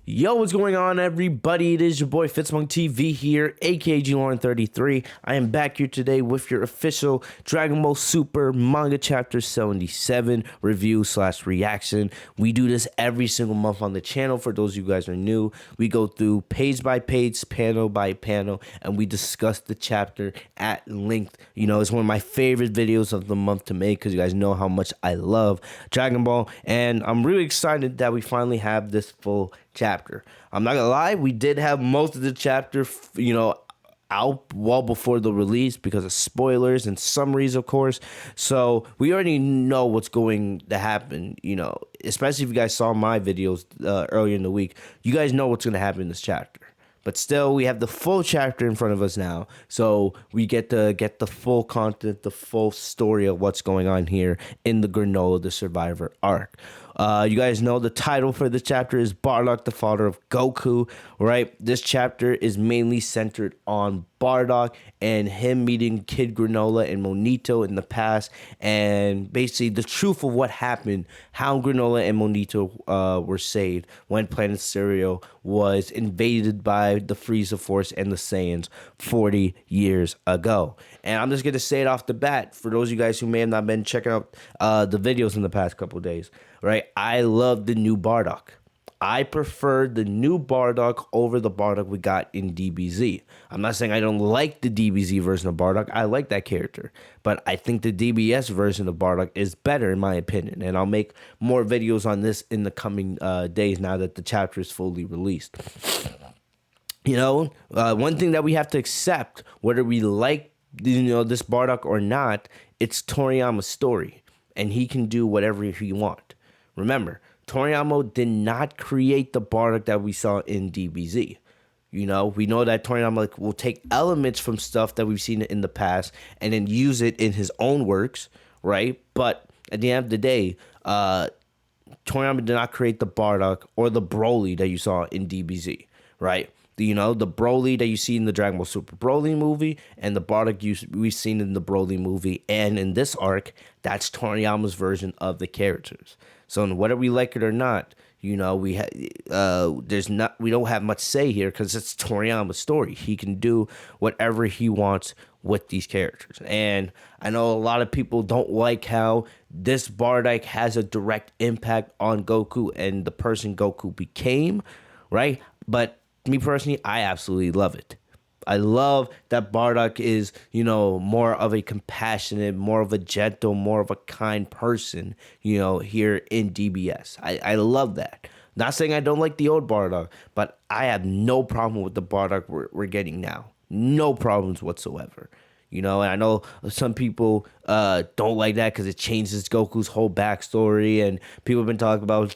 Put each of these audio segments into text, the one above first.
Yo, what's going on, everybody? It is your boy Fitz TV here, aka G-Lauren33. I am back here today with your official Dragon Ball Super Manga Chapter 77 review / reaction. We do this every single month on the channel. For those of you guys who are new, we go through page by page, panel by panel, and we discuss the chapter at length. You know, it's one of my favorite videos of the month to make because you guys know how much I love Dragon Ball, and I'm really excited that we finally have this full chapter. I'm not gonna lie, we did have most of the chapter, out well before the release because of spoilers and summaries, of course. So we already know what's going to happen, especially if you guys saw my videos earlier in the week. You guys know what's going to happen in this chapter. But still, we have the full chapter in front of us now, so we get to get the full content, the full story of what's going on here in the Granolah, the Survivor arc. You guys know the title for this chapter is Bardock, the father of Goku, right? This chapter is mainly centered on Bardock and him meeting Kid Granolah and Monito in the past, and basically the truth of what happened, how Granolah and Monito were saved when Planet Cereal was invaded by the Frieza Force and the Saiyans 40 years ago. And I'm just going to say it off the bat, for those of you guys who may have not been checking out the videos in the past couple of days, right? I love the new Bardock. I prefer the new Bardock over the Bardock we got in DBZ. I'm not saying I don't like the DBZ version of Bardock. I like that character. But I think the DBS version of Bardock is better in my opinion. And I'll make more videos on this in the coming days now that the chapter is fully released. One thing that we have to accept, whether we like this Bardock or not, it's Toriyama's story. And he can do whatever he wants. Remember, Toriyama did not create the Bardock that we saw in DBZ. We know that Toriyama will take elements from stuff that we've seen in the past and then use it in his own works, right? But at the end of the day, Toriyama did not create the Bardock or the Broly that you saw in DBZ, right? The Broly that you see in the Dragon Ball Super Broly movie and the Bardock we've seen in the Broly movie and in this arc, that's Toriyama's version of the characters. So whether we like it or not, we don't have much say here because it's Toriyama's story. He can do whatever he wants with these characters. And I know a lot of people don't like how this Bardock has a direct impact on Goku and the person Goku became, right? But me personally, I absolutely love it. I love that Bardock is, more of a compassionate, more of a gentle, more of a kind person, here in DBS. I love that. Not saying I don't like the old Bardock, but I have no problem with the Bardock we're getting now. No problems whatsoever. And I know some people don't like that because it changes Goku's whole backstory, and people have been talking about,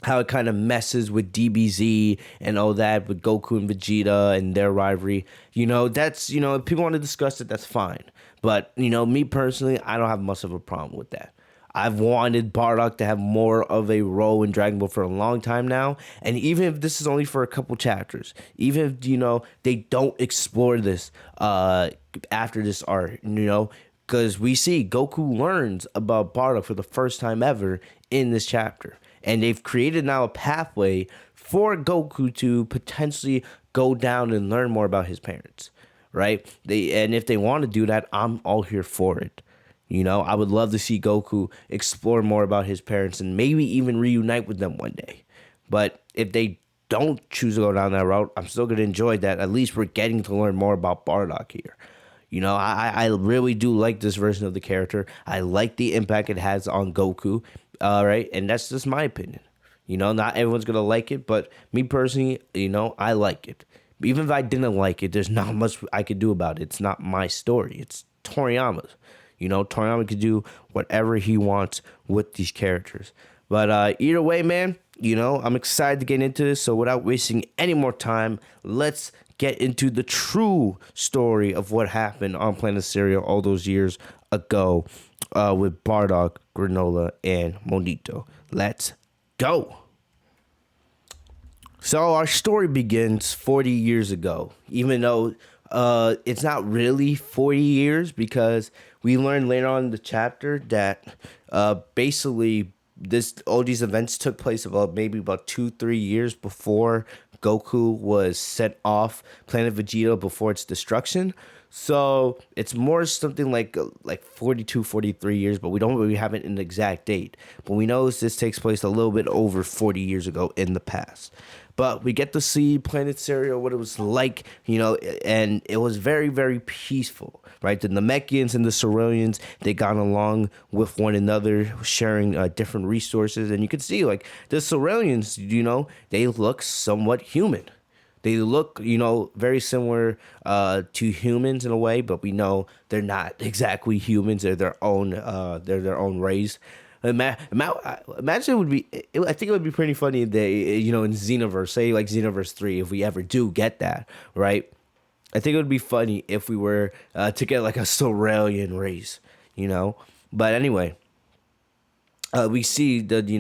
how it kind of messes with DBZ and all that with Goku and Vegeta and their rivalry. That's, if people want to discuss it, that's fine. But, me personally, I don't have much of a problem with that. I've wanted Bardock to have more of a role in Dragon Ball for a long time now. And even if this is only for a couple chapters, even if, they don't explore this after this arc, because we see Goku learns about Bardock for the first time ever in this chapter. And they've created now a pathway for Goku to potentially go down and learn more about his parents, right? And if they want to do that, I'm all here for it. I would love to see Goku explore more about his parents and maybe even reunite with them one day. But if they don't choose to go down that route, I'm still going to enjoy that. At least we're getting to learn more about Bardock here. I really do like this version of the character. I like the impact it has on Goku, right? And that's just my opinion. Not everyone's going to like it, but me personally, I like it. Even if I didn't like it, there's not much I could do about it. It's not my story. It's Toriyama's. Toriyama could do whatever he wants with these characters. But either way, man, I'm excited to get into this. So without wasting any more time, let's get into the true story of what happened on Planet Cereal all those years ago with Bardock, Granolah, and Monito. Let's go. So our story begins 40 years ago, even though it's not really 40 years because we learn later on in the chapter that basically all these events took place about 2-3 years before Goku was sent off Planet Vegeta before its destruction. So it's more something like 42, 43 years, but we don't really have an exact date. But we know this takes place a little bit over 40 years ago in the past. But we get to see Planet Cereal, what it was like, and it was very, very peaceful, right? The Namekians and the Cerealians, they got along with one another, sharing different resources. And you can see, like, the Cerealians, they look somewhat human. They look, very similar to humans in a way, but we know they're not exactly humans. They're their own race. Imagine it would be. I think it would be pretty funny if they, in Xenoverse, say like Xenoverse 3, if we ever do get that, right? I think it would be funny if we were to get like a Sorelian race. But anyway, we see that the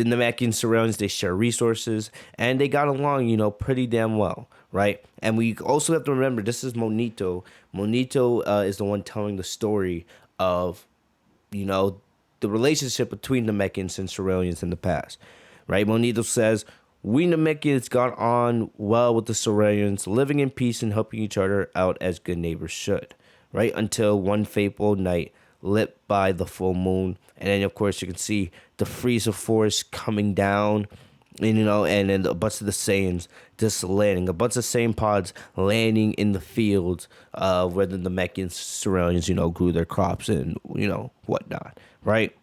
Namekian Sorelians, they share resources and they got along pretty damn well, right? And we also have to remember this is Monito. Monito is the one telling the story of the relationship between Namekians and Sorelians in the past, right? Monito says, we Namekians got on well with the Sorelians, living in peace and helping each other out as good neighbors should, right? Until one fateful night lit by the full moon. And then, of course, you can see the Frieza Force coming down, and then a bunch of the Saiyans just landing, a bunch of Saiyan pods landing in the fields where the Namekian Sorelians, grew their crops and, whatnot, right?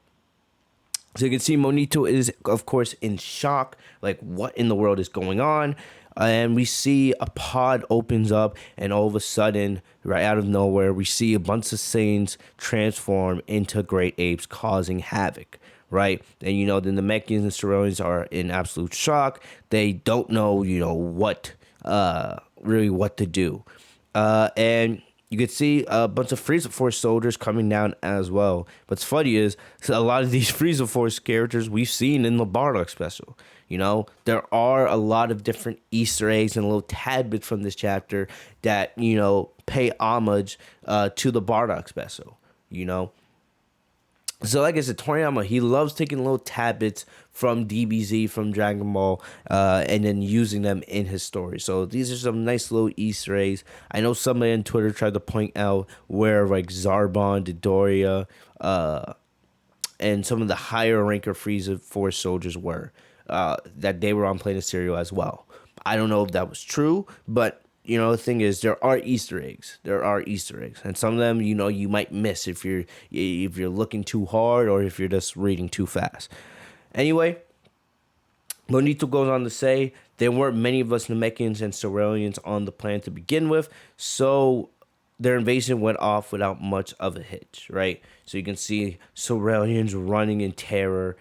So you can see Monito is, of course, in shock, like, what in the world is going on? And we see a pod opens up, and all of a sudden, right out of nowhere, we see a bunch of Saiyans transform into great apes, causing havoc, right? And, the Namekians and Sorelians are in absolute shock. They don't know, really what to do. And you could see a bunch of Frieza Force soldiers coming down as well. What's funny is a lot of these Frieza Force characters we've seen in the Bardock special. There are a lot of different Easter eggs and little tidbits from this chapter that, pay homage to the Bardock special, So like I said, Toriyama, he loves taking little tidbits from DBZ, from Dragon Ball, and then using them in his story. So these are some nice little Easter eggs. I know somebody on Twitter tried to point out where like Zarbon, Dodoria, and some of the higher ranker Frieza Force soldiers were. That they were on Planet Cereal as well. I don't know if that was true, but the thing is, there are Easter eggs. And some of them, you might miss if you're looking too hard or if you're just reading too fast. Anyway, Monito goes on to say there weren't many of us Namekians and Sorelians on the planet to begin with, so their invasion went off without much of a hitch, right? So you can see Sorelians running in terror,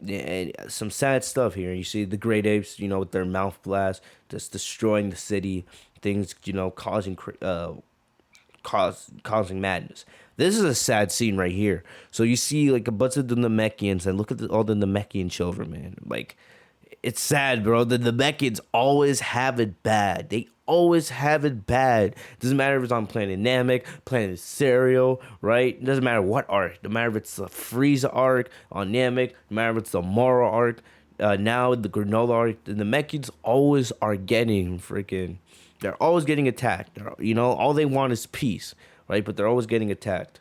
and some sad stuff here. You see the great apes, with their mouth blast, just destroying the city, things, causing madness. This is a sad scene right here. So you see like a bunch of the Namekians, and look at all the Namekian children, man. Like, it's sad, bro. The Namekians always have it bad. They always have it bad. Doesn't matter if it's on Planet Namek, Planet Cereal, right? It doesn't matter what arc. No matter if it's the Frieza arc on Namek, no matter if it's the Moro arc, now the Granolah arc, the Namekians always are getting they're always getting attacked. All they want is peace, right? But they're always getting attacked.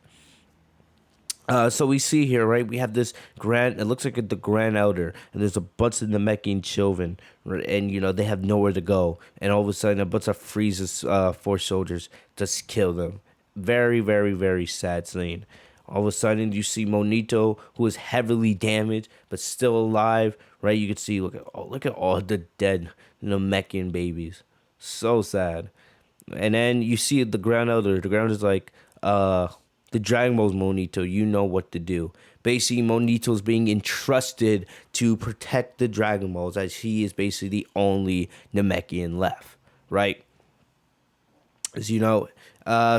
So we see here, right, we have this it looks like the Grand Elder, and there's a bunch of Namekian children, right, and, they have nowhere to go, and all of a sudden a bunch of Frieza's Force soldiers just kill them. Very, very, very sad scene. All of a sudden you see Monito, who is heavily damaged, but still alive, right? You can see, look at all the dead Namekian babies. So sad. And then you see the Grand Elder. The Grand Elder's like, the Dragon Ball's Monito, you know what to do. Basically, Monito's being entrusted to protect the Dragon Balls, as he is basically the only Namekian left, right? As you know,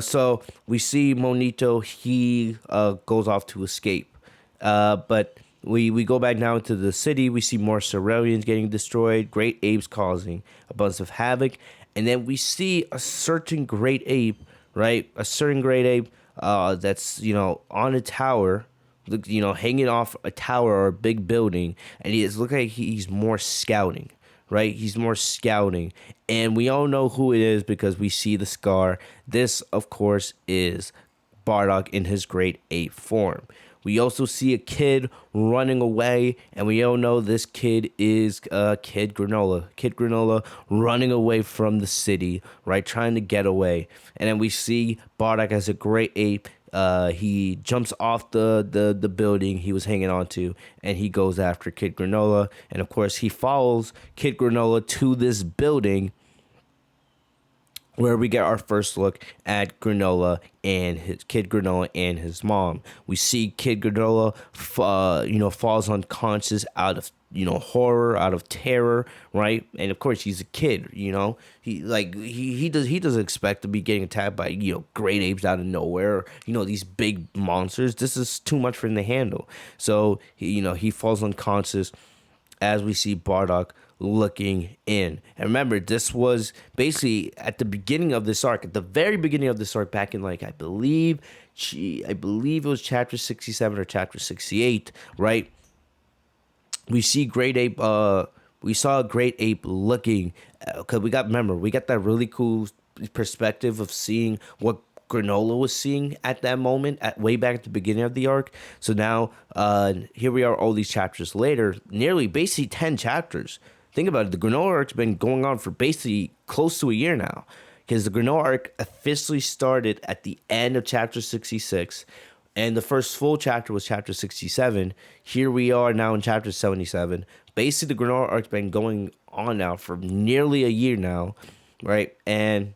so we see Monito, he goes off to escape. But we go back now to the city. We see more Sorelians getting destroyed, great apes causing a bunch of havoc. And then we see a certain great ape, right? A certain great ape that's, on a tower, hanging off a tower or a big building, and look like he's more scouting, right? He's more scouting, and we all know who it is because we see the scar. This, of course, is Bardock in his grade 8 form. We also see a kid running away, and we all know this kid is Kid Granolah. Kid Granolah running away from the city, right, trying to get away. And then we see Bardock as a great ape. He jumps off the building he was hanging on to, and he goes after Kid Granolah. And of course, he follows Kid Granolah to this building, where we get our first look at Granolah and his Kid Granolah and his mom. We see Kid Granolah, falls unconscious out of horror, out of terror, right? And of course, he's a kid. He doesn't expect to be getting attacked by great apes out of nowhere. These big monsters. This is too much for him to handle. So he falls unconscious as we see Bardock looking in. And remember, this was basically at the beginning of this arc, at the very beginning of this arc, back in I believe it was chapter 67 or chapter 68, right? We see Great Ape. We saw a Great Ape looking, because we got that really cool perspective of seeing what Granolah was seeing at that moment, way back at the beginning of the arc. So now, here we are, all these chapters later, nearly basically 10 chapters. Think about it. The Granolah arc's been going on for basically close to a year now, because the Granolah arc officially started at the end of chapter 66, and the first full chapter was chapter 67. Here we are now in chapter 77. Basically, the Granolah arc's been going on now for nearly a year now, right? And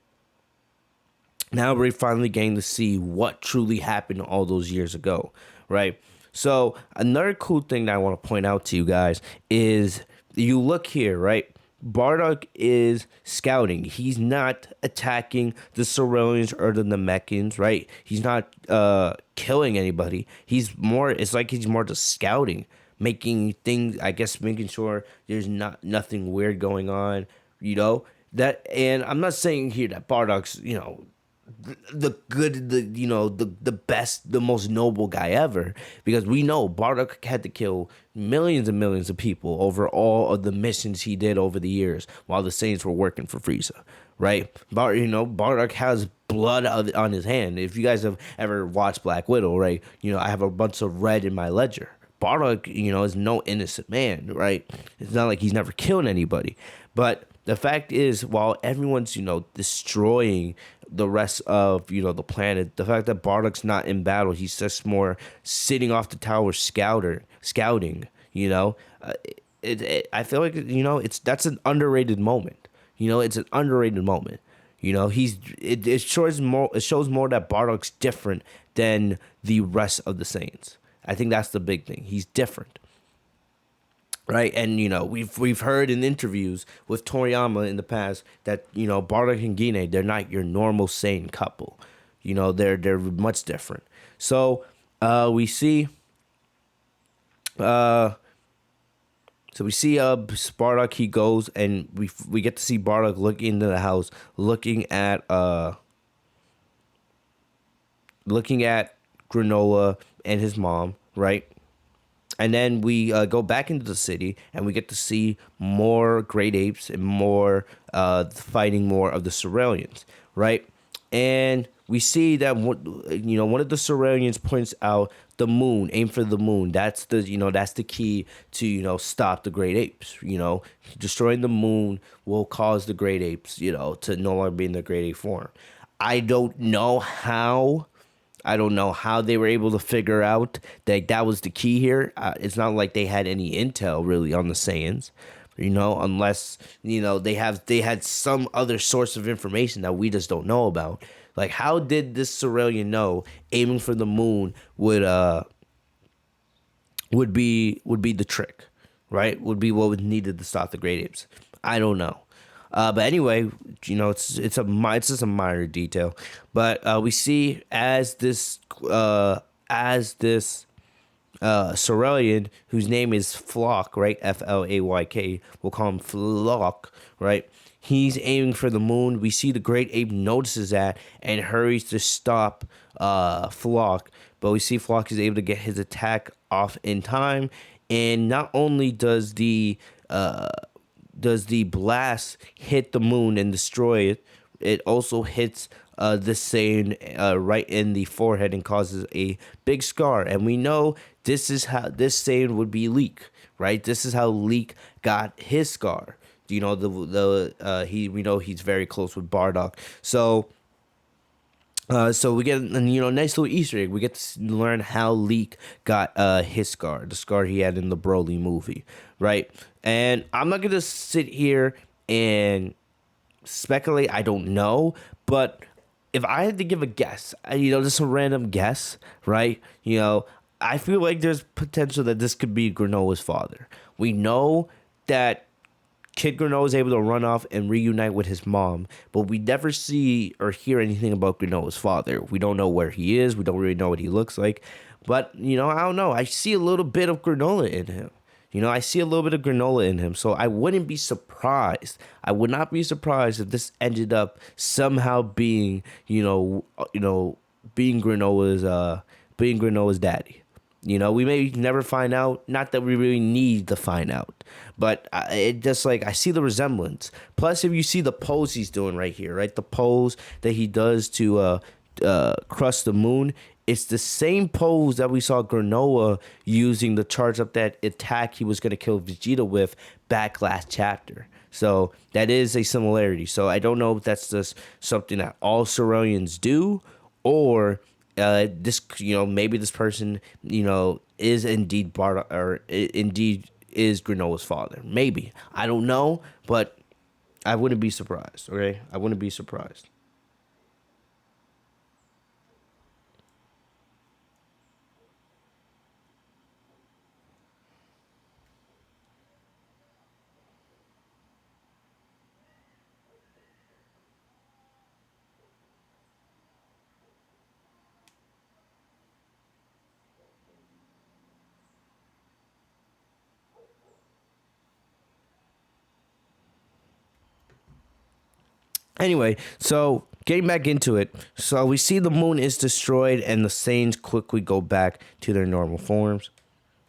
now we're finally getting to see what truly happened all those years ago, right? So another cool thing that I want to point out to you guys is, you look here, right? Bardock is scouting. He's not attacking the Ceruleans or the Namekians, right? He's not killing anybody. It's like he's more just scouting, making sure there's nothing weird going on, and I'm not saying here that Bardock's, the best, the most noble guy ever, because we know Bardock had to kill millions and millions of people over all of the missions he did over the years while the Saints were working for Frieza, right? Bardock has blood on his hand. If you guys have ever watched Black Widow, right, I have a bunch of red in my ledger. Bardock, is no innocent man, right? It's not like he's never killed anybody, but the fact is, while everyone's, destroying the rest of, the planet, the fact that Bardock's not in battle, he's just more sitting off the tower scouting, I feel like, that's an underrated moment. It's an underrated moment. It shows more that Bardock's different than the rest of the Saints. I think that's the big thing. He's different. Right, and we've heard in interviews with Toriyama in the past that Bardock and Gine, they're not your normal sane couple. They're much different. So we see Bardock. He goes, and we get to see Bardock look into the house, looking at Granolah and his mom, right? And then we go back into the city, and we get to see more great apes and more fighting more of the Ceruleans, right? And we see that one of the Ceruleans points out the moon. Aim for the moon. That's the key to stop the great apes. Destroying the moon will cause the great apes to no longer be in the great ape form. I don't know how they were able to figure out that was the key here. It's not like they had any intel really on the Saiyans, unless they had some other source of information that we just don't know about. Like, how did this Cerulean know aiming for the moon would be the trick, right? Would be what was needed to stop the great apes. I don't know. But anyway, it's just a minor detail. But we see as this Cerulean, whose name is Flock, right? Flayk. We'll call him Flock, right? He's aiming for the moon. We see the great ape notices that and hurries to stop Flock. But we see Flock is able to get his attack off in time. And not only does the blast hit the moon and destroy it, it also hits the Saiyan right in the forehead and causes a big scar. And we know this is how this Saiyan would be Leak, right? This is how Leak got his scar. You know, we know he's very close with Bardock. So we get nice little Easter egg. We get to learn how Leak got his scar, the scar he had in the Broly movie, right? And I'm not gonna sit here and speculate. I don't know, but if I had to give a guess, just a random guess, right? I feel like there's potential that this could be Granola's father. We know that Kid Granolah is able to run off and reunite with his mom, but we never see or hear anything about Granola's father. We don't know where he is. We don't really know what he looks like. But, I don't know. I see a little bit of Granolah in him. I see a little bit of Granolah in him. So I wouldn't be surprised. I would not be surprised if this ended up somehow being, being Granola's daddy. We may never find out. Not that we really need to find out, but it just like I see the resemblance. Plus, if you see the pose he's doing right here, right, the pose that he does to crush the moon, it's the same pose that we saw Granolah using to charge up that attack he was going to kill Vegeta with back last chapter. So that is a similarity. So I don't know if that's just something that all Ceruleans do, or this, maybe this person, is indeed Bardock, or indeed is Granola's father. Maybe. I don't know, but I wouldn't be surprised, okay? I wouldn't be surprised. Anyway, so getting back into it, so we see the moon is destroyed and the Saiyans quickly go back to their normal forms.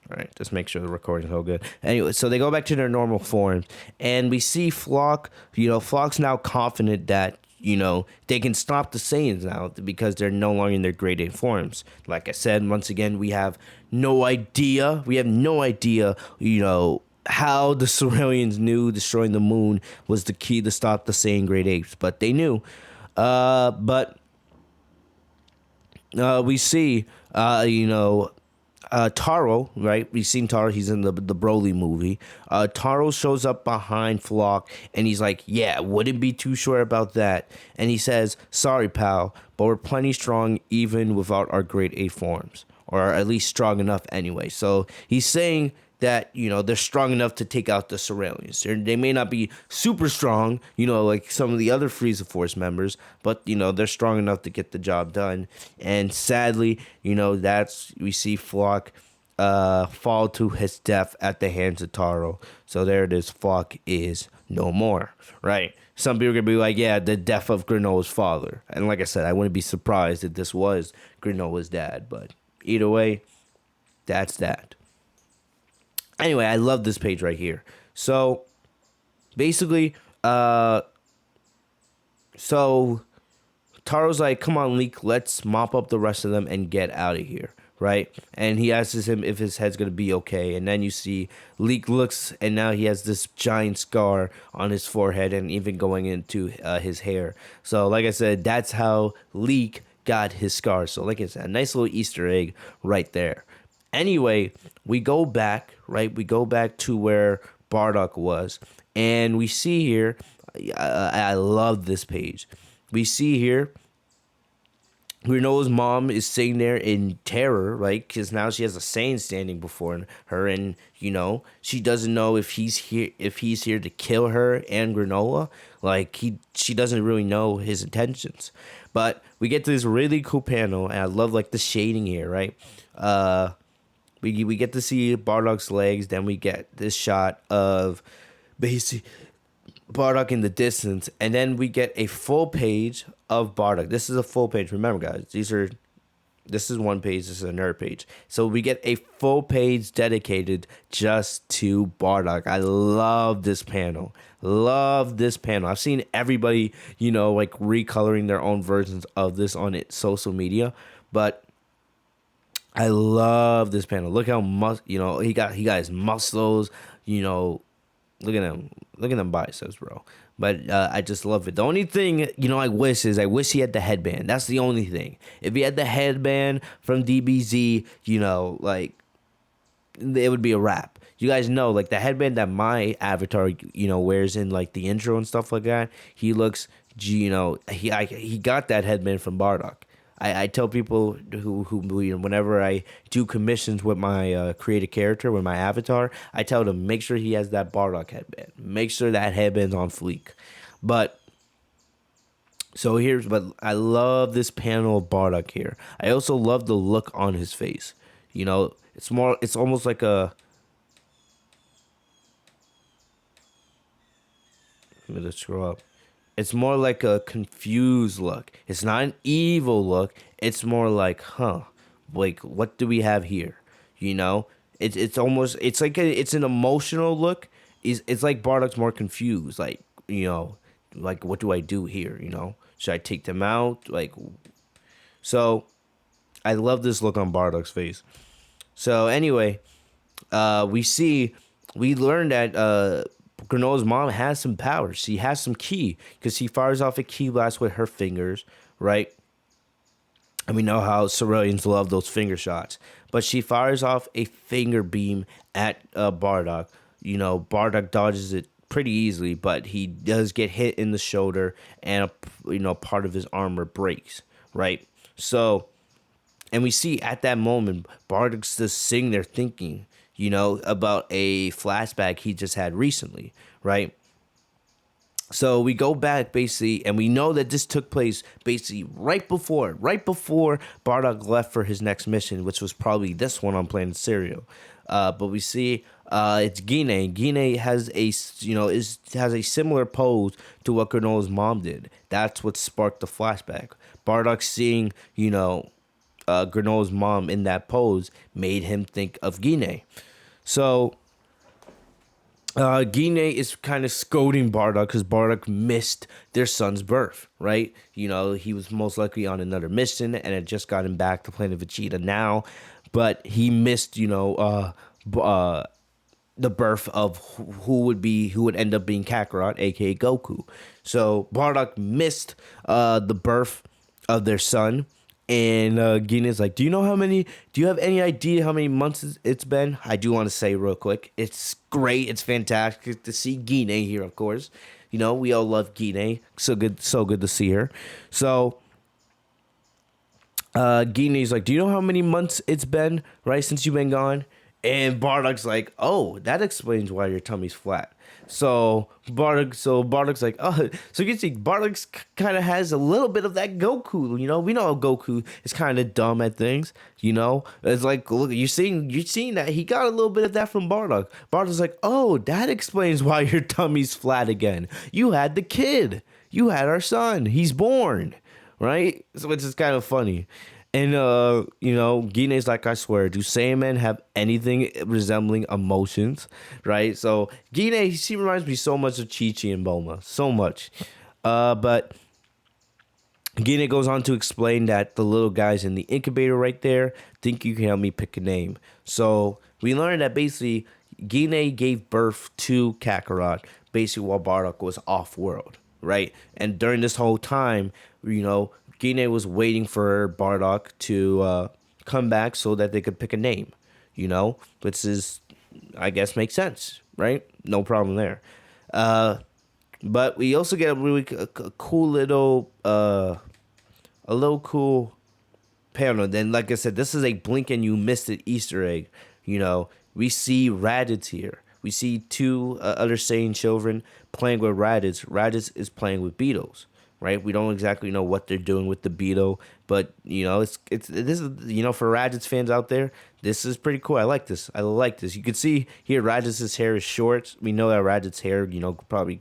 All right, just make sure the recording's all good. Anyway, so they go back to their normal forms, and we see Flock. Flock's now confident that they can stop the Saiyans now because they're no longer in their grade 8 forms. Like I said, once again, we have no idea. We have no idea. How the Ceruleans knew destroying the moon was the key to stop the Saiyan grade apes, but they knew. But we see, Taro, right? We've seen Taro. He's in the Broly movie. Taro shows up behind Flock, and he's like, "Yeah, wouldn't be too sure about that." And he says, "Sorry, pal, but we're plenty strong even without our grade 8 forms, or at least strong enough anyway." So he's saying that they're strong enough to take out the Ceruleans. They may not be super strong, like some of the other Frieza Force members, but they're strong enough to get the job done. And sadly, we see Flock fall to his death at the hands of Taro. So there it is. Flock is no more. Right? Some people are gonna be like, yeah, the death of Granola's father. And like I said, I wouldn't be surprised if this was Granola's dad. But either way, that's that. Anyway, I love this page right here. So basically, so Taro's like, "Come on, Leak, let's mop up the rest of them and get out of here," right? And he asks him if his head's gonna be okay. And then you see Leak looks, and now he has this giant scar on his forehead and even going into his hair. So like I said, that's how Leak got his scar. So like I said, a nice little Easter egg right there. Anyway, we go back, right? We go back to where Bardock was, and we see here, I love this page. We see here, Granola's mom is sitting there in terror, right? Because now she has a Saiyan standing before her, and she doesn't know if he's here to kill her and Granolah. She doesn't really know his intentions. But we get to this really cool panel, and I love the shading here, right? We get to see Bardock's legs. Then we get this shot of basically Bardock in the distance, and then we get a full page of Bardock. This is a full page. Remember, guys, this is one page. This is another page. So we get a full page dedicated just to Bardock. I love this panel. Love this panel. I've seen everybody, like recoloring their own versions of this on social media, but I love this panel. Look how he got his muscles. Look at him. Look at them biceps, bro. But I just love it. The only thing, I wish he had the headband. That's the only thing. If he had the headband from DBZ, it would be a wrap. You guys know, like, the headband that my avatar, wears in, like, the intro and stuff like that, he looks, he got that headband from Bardock. I tell people who whenever I do commissions with my creative character, with my avatar, I tell them, make sure he has that Bardock headband. Make sure that headband's on fleek. But I love this panel of Bardock here. I also love the look on his face. It's almost like a, I'm gonna scroll up. It's more like a confused look. It's not an evil look. It's more like, like, what do we have here? It's almost, it's like it's an emotional look. It's like Bardock's more confused. Like, like, what do I do here? Should I take them out? So I love this look on Bardock's face. So anyway, we learned that Granola's mom has some powers. She has some ki because she fires off a ki blast with her fingers, right? And we know how Ceruleans love those finger shots. But she fires off a finger beam at Bardock. Bardock dodges it pretty easily, but he does get hit in the shoulder, and part of his armor breaks, right? So, and we see at that moment Bardock's just sitting there thinking, about a flashback he just had recently, right? So we go back basically, and we know that this took place basically right before Bardock left for his next mission, which was probably this one on Planet Cereal. But we see it's Gine. Gine has has a similar pose to what Granola's mom did. That's what sparked the flashback. Bardock seeing Granola's mom in that pose made him think of Gine. So, Gine is kind of scolding Bardock because Bardock missed their son's birth, right? He was most likely on another mission and had just gotten back to Planet Vegeta now, but he missed, the birth of who would end up being Kakarot, aka Goku. So Bardock missed the birth of their son. And Gina's like, do you have any idea how many months it's been? I do want to say real quick, it's great. It's fantastic to see Gina here, of course. We all love Gina. So good to see her. So Gina's like, do you know how many months it's been, right, since you've been gone? And Bardock's like, oh, that explains why your tummy's flat. So Bardock's like, oh, so you can see Bardock kind of has a little bit of that Goku. We know how Goku is kind of dumb at things. It's like, look, you're seeing that he got a little bit of that from Bardock. Bardock's like, oh, that explains why your tummy's flat again. You had the kid. You had our son. He's born, right? So which is kind of funny. And, Gine's like, I swear, do Saiyamen have anything resembling emotions, right? So, Gine, she reminds me so much of Chi-Chi and Bulma, so much. But Gine goes on to explain that the little guys in the incubator right there think you can help me pick a name. So, we learned that basically Gine gave birth to Kakarot, basically while Bardock was off-world, right? And during this whole time, Gine was waiting for Bardock to come back so that they could pick a name, which is, I guess, makes sense, right? No problem there. But we also get a really cool little, cool panel. Then, like I said, this is a blink and you missed it Easter egg. We see Raditz here. We see two other Saiyan children playing with Raditz. Raditz is playing with Beetles. right? We don't exactly know what they're doing with the Beetle, but it's this is for Raditz fans out there, this is pretty cool. I like this. I like this. You can see here Raditz's hair is short. We know that Raditz's hair, probably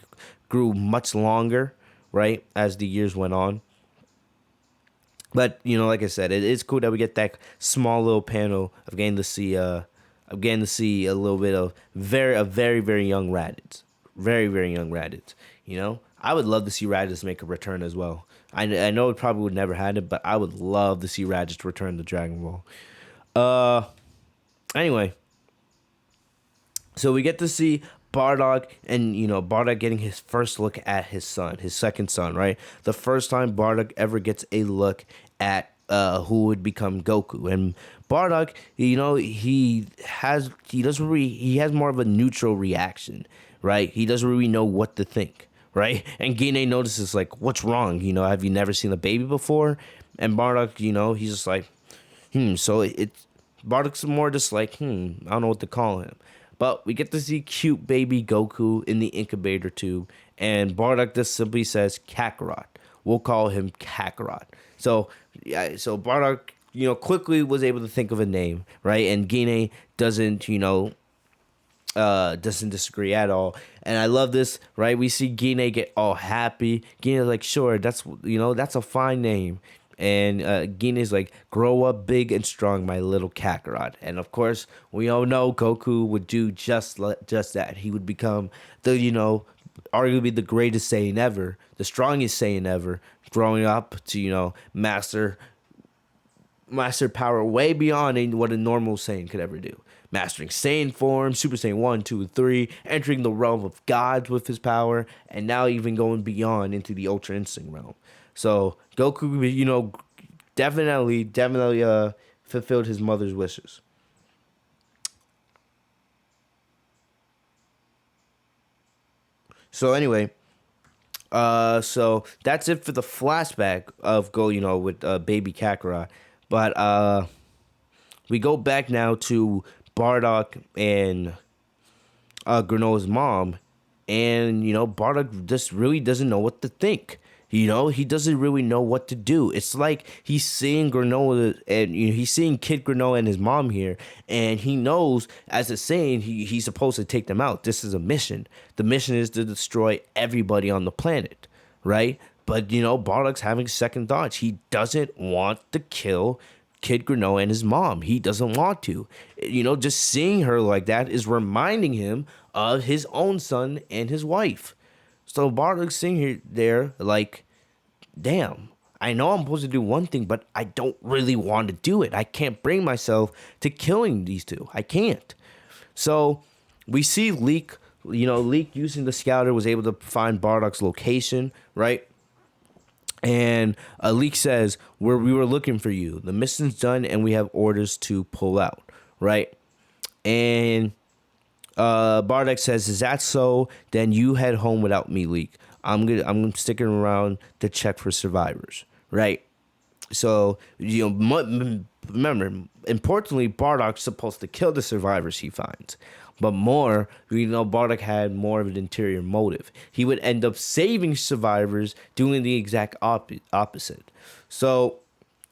grew much longer, right, as the years went on. But like I said, it is cool that we get that small little panel of getting to see a little bit of a very very young Raditz, very very young Raditz. I would love to see Raditz make a return as well. I know it probably would never happen, but I would love to see Raditz return to Dragon Ball. Anyway, so we get to see Bardock and Bardock getting his first look at his son, his second son, right? The first time Bardock ever gets a look at who would become Goku. And Bardock, he has more of a neutral reaction, right? He doesn't really know what to think, right? And Gine notices like, what's wrong? Have you never seen a baby before? And Bardock, he's just like, So Bardock's more just like, I don't know what to call him. But we get to see cute baby Goku in the incubator tube, and Bardock just simply says Kakarot. We'll call him Kakarot. So Bardock, quickly was able to think of a name, right? And Gine doesn't disagree at all. And I love this, right? We see Gine get all happy. Gine's like, sure, that's a fine name. And Gine's like, grow up big and strong, my little Kakarot. And of course, we all know Goku would do just that. He would become the, arguably the greatest Saiyan ever, the strongest Saiyan ever, growing up to, master power way beyond what a normal Saiyan could ever do. Mastering Saiyan form, Super Saiyan 1, 2, and 3, entering the realm of gods with his power, and now even going beyond into the Ultra Instinct realm. So Goku, definitely fulfilled his mother's wishes. So anyway, so that's it for the flashback of with baby Kakarot. But we go back now to Bardock and Granola's mom, and Bardock just really doesn't know what to think. He doesn't really know what to do. It's like he's seeing Granolah and he's seeing Kid Granolah and his mom here, and he knows as a Saiyan he's supposed to take them out. This is a mission. The mission is to destroy everybody on the planet, right? But Bardock's having second thoughts. He doesn't want to kill Kid Granolah and his mom. He doesn't want to. Just seeing her like that is reminding him of his own son and his wife. So Bardock's sitting here there like, damn, I know I'm supposed to do one thing, but I don't really want to do it. I can't bring myself to killing these two. I can't. So we see Leek, Leek using the scouter was able to find Bardock's location, right? And Leek says, we were looking for you. The mission's done and we have orders to pull out, right? And Bardock says, is that so? Then you head home without me, Leek. I'm sticking around to check for survivors, right? So, remember, importantly, Bardock's supposed to kill the survivors he finds. But more, Bardock had more of an interior motive. He would end up saving survivors, doing the exact opposite. So,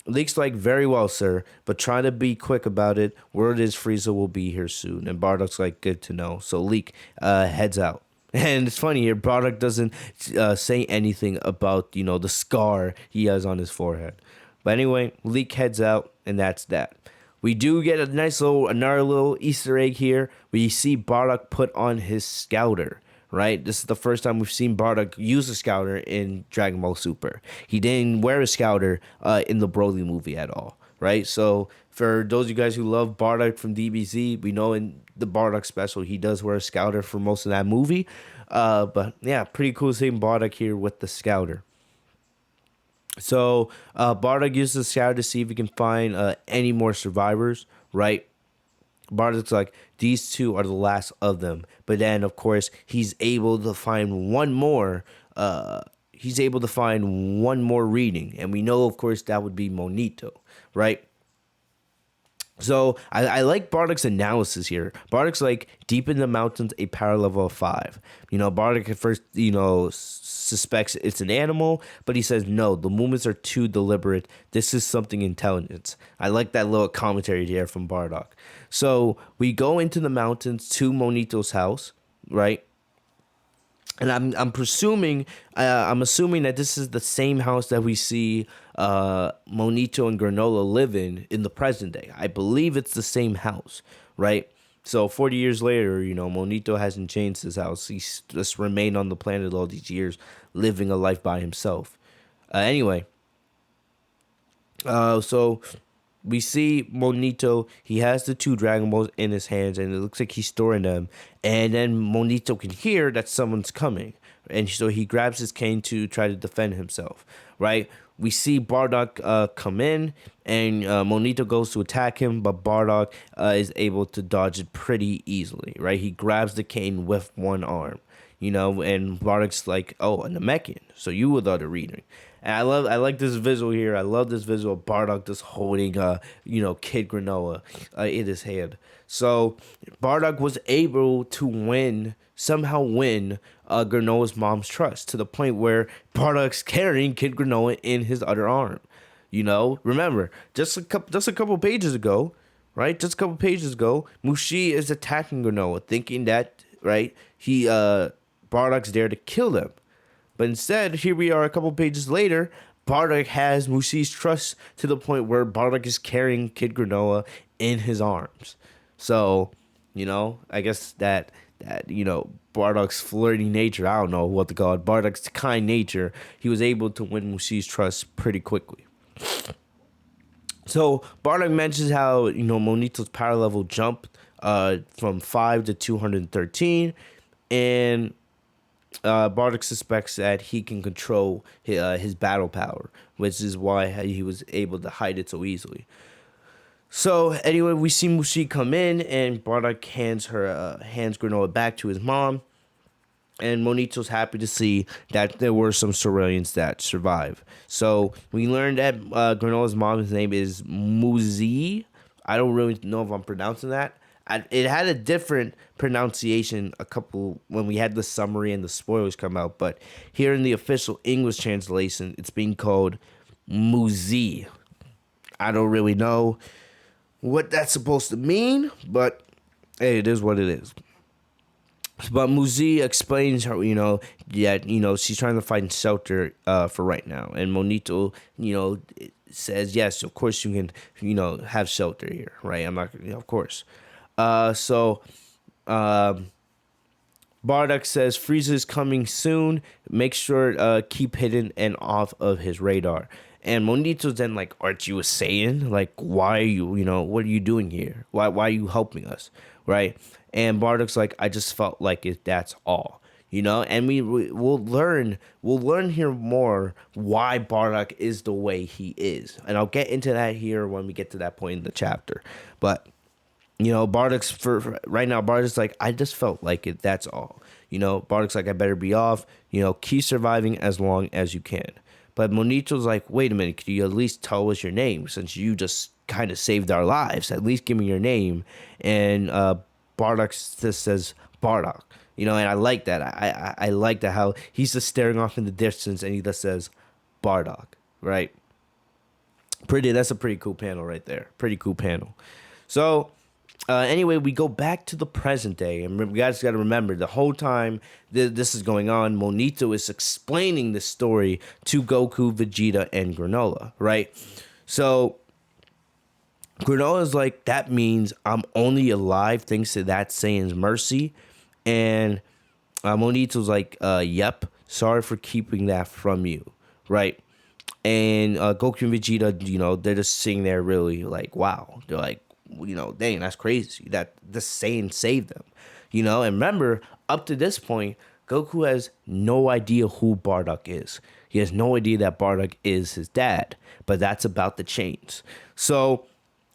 Leek's like, very well, sir, but try to be quick about it. Word is Frieza will be here soon. And Bardock's like, good to know. So Leek heads out. And it's funny here, Bardock doesn't say anything about, the scar he has on his forehead. But anyway, Leek heads out, and that's that. We do get another little Easter egg here. We see Bardock put on his scouter. Right? This is the first time we've seen Bardock use a scouter in Dragon Ball Super. He didn't wear a scouter in the Broly movie at all, right? So for those of you guys who love Bardock from DBZ, we know in the Bardock special he does wear a scouter for most of that movie. But yeah, pretty cool seeing Bardock here with the scouter. So Bardock uses the scouter to see if he can find any more survivors, right? Bardock's like, these two are the last of them. But then, of course, he's able to find one more. He's able to find one more reading. And we know, of course, that would be Monito, right? So I like Bardock's analysis here. Bardock's like, deep in the mountains, a power level of 5. Bardock at first, suspects it's an animal, but he says no, the movements are too deliberate. This is something intelligent. I like that little commentary there from Bardock. So we go into the mountains to Monito's house, right? And I'm presuming I'm assuming that this is the same house that we see Monito and Granolah live in the present day. I believe it's the same house, right? So 40 years later, Monito hasn't changed his house. He's just remained on the planet all these years, living a life by himself. Anyway, so we see Monito. He has the 2 Dragon Balls in his hands, and it looks like he's storing them. And then Monito can hear that someone's coming, and so he grabs his cane to try to defend himself. Right? We see Bardock come in, and Monito goes to attack him, but Bardock is able to dodge it pretty easily. Right? He grabs the cane with one arm. And Bardock's like, oh, a Namekian, so you were the other reading. And I like this visual here. I love this visual of Bardock just holding, Kid Granolah in his hand. So Bardock was able to somehow win Granolah's mom's trust to the point where Bardock's carrying Kid Granolah in his other arm. Remember, just a couple pages ago, right? Just a couple pages ago, Mushi is attacking Granolah, thinking that, right, Bardock's there to kill them. But instead, here we are a couple pages later, Bardock has Mushi's trust to the point where Bardock is carrying Kid Granolah in his arms. So, I guess that Bardock's flirty nature, I don't know what to call it, Bardock's kind nature, he was able to win Mushi's trust pretty quickly. So, Bardock mentions how, Monito's power level jumped from 5 to 213, and Bardock suspects that he can control his battle power, which is why he was able to hide it so easily. So anyway, we see Mushi come in, and Bardock hands Granolah back to his mom, and Monito's happy to see that there were some Saurelians that survive. So we learned that Granolah's mom's name is Muzi. I don't really know if I'm pronouncing that. It had a different pronunciation when we had the summary and the spoilers come out, but here in the official English translation, it's being called Muzi. I don't really know what that's supposed to mean, but hey, it is what it is. But Muzi explains her, she's trying to find shelter for right now, and Monito, says yes, of course you can, have shelter here, right? I'm not, of course. So Bardock says Frieza's coming soon. Make sure keep hidden and off of his radar. And Monito's then like, aren't you a Saiyan? Like, why are you, what are you doing here? Why are you helping us? Right? And Bardock's like, I just felt like it, that's all. And we'll learn here more why Bardock is the way he is. And I'll get into that here when we get to that point in the chapter. But Bardock's for right now. Bardock's like, I just felt like it. That's all. Bardock's like, I better be off. Keep surviving as long as you can. But Monito's like, wait a minute. Could you at least tell us your name since you just kind of saved our lives? At least give me your name. And Bardock just says Bardock. And I like that. I like that how he's just staring off in the distance and he just says Bardock. Right. That's a pretty cool panel right there. Pretty cool panel. So. Anyway, we go back to the present day, and you guys got to remember the whole time this is going on, Monito is explaining the story to Goku, Vegeta, and Granolah, right? So Granolah's like, that means I'm only alive thanks to that Saiyan's mercy, and Monito's like, yep, sorry for keeping that from you, right? And Goku and Vegeta, they're just sitting there really like, wow, they're like, dang, that's crazy that the Saiyan saved them, and remember, up to this point, Goku has no idea who Bardock is. He has no idea that Bardock is his dad, but that's about to change. So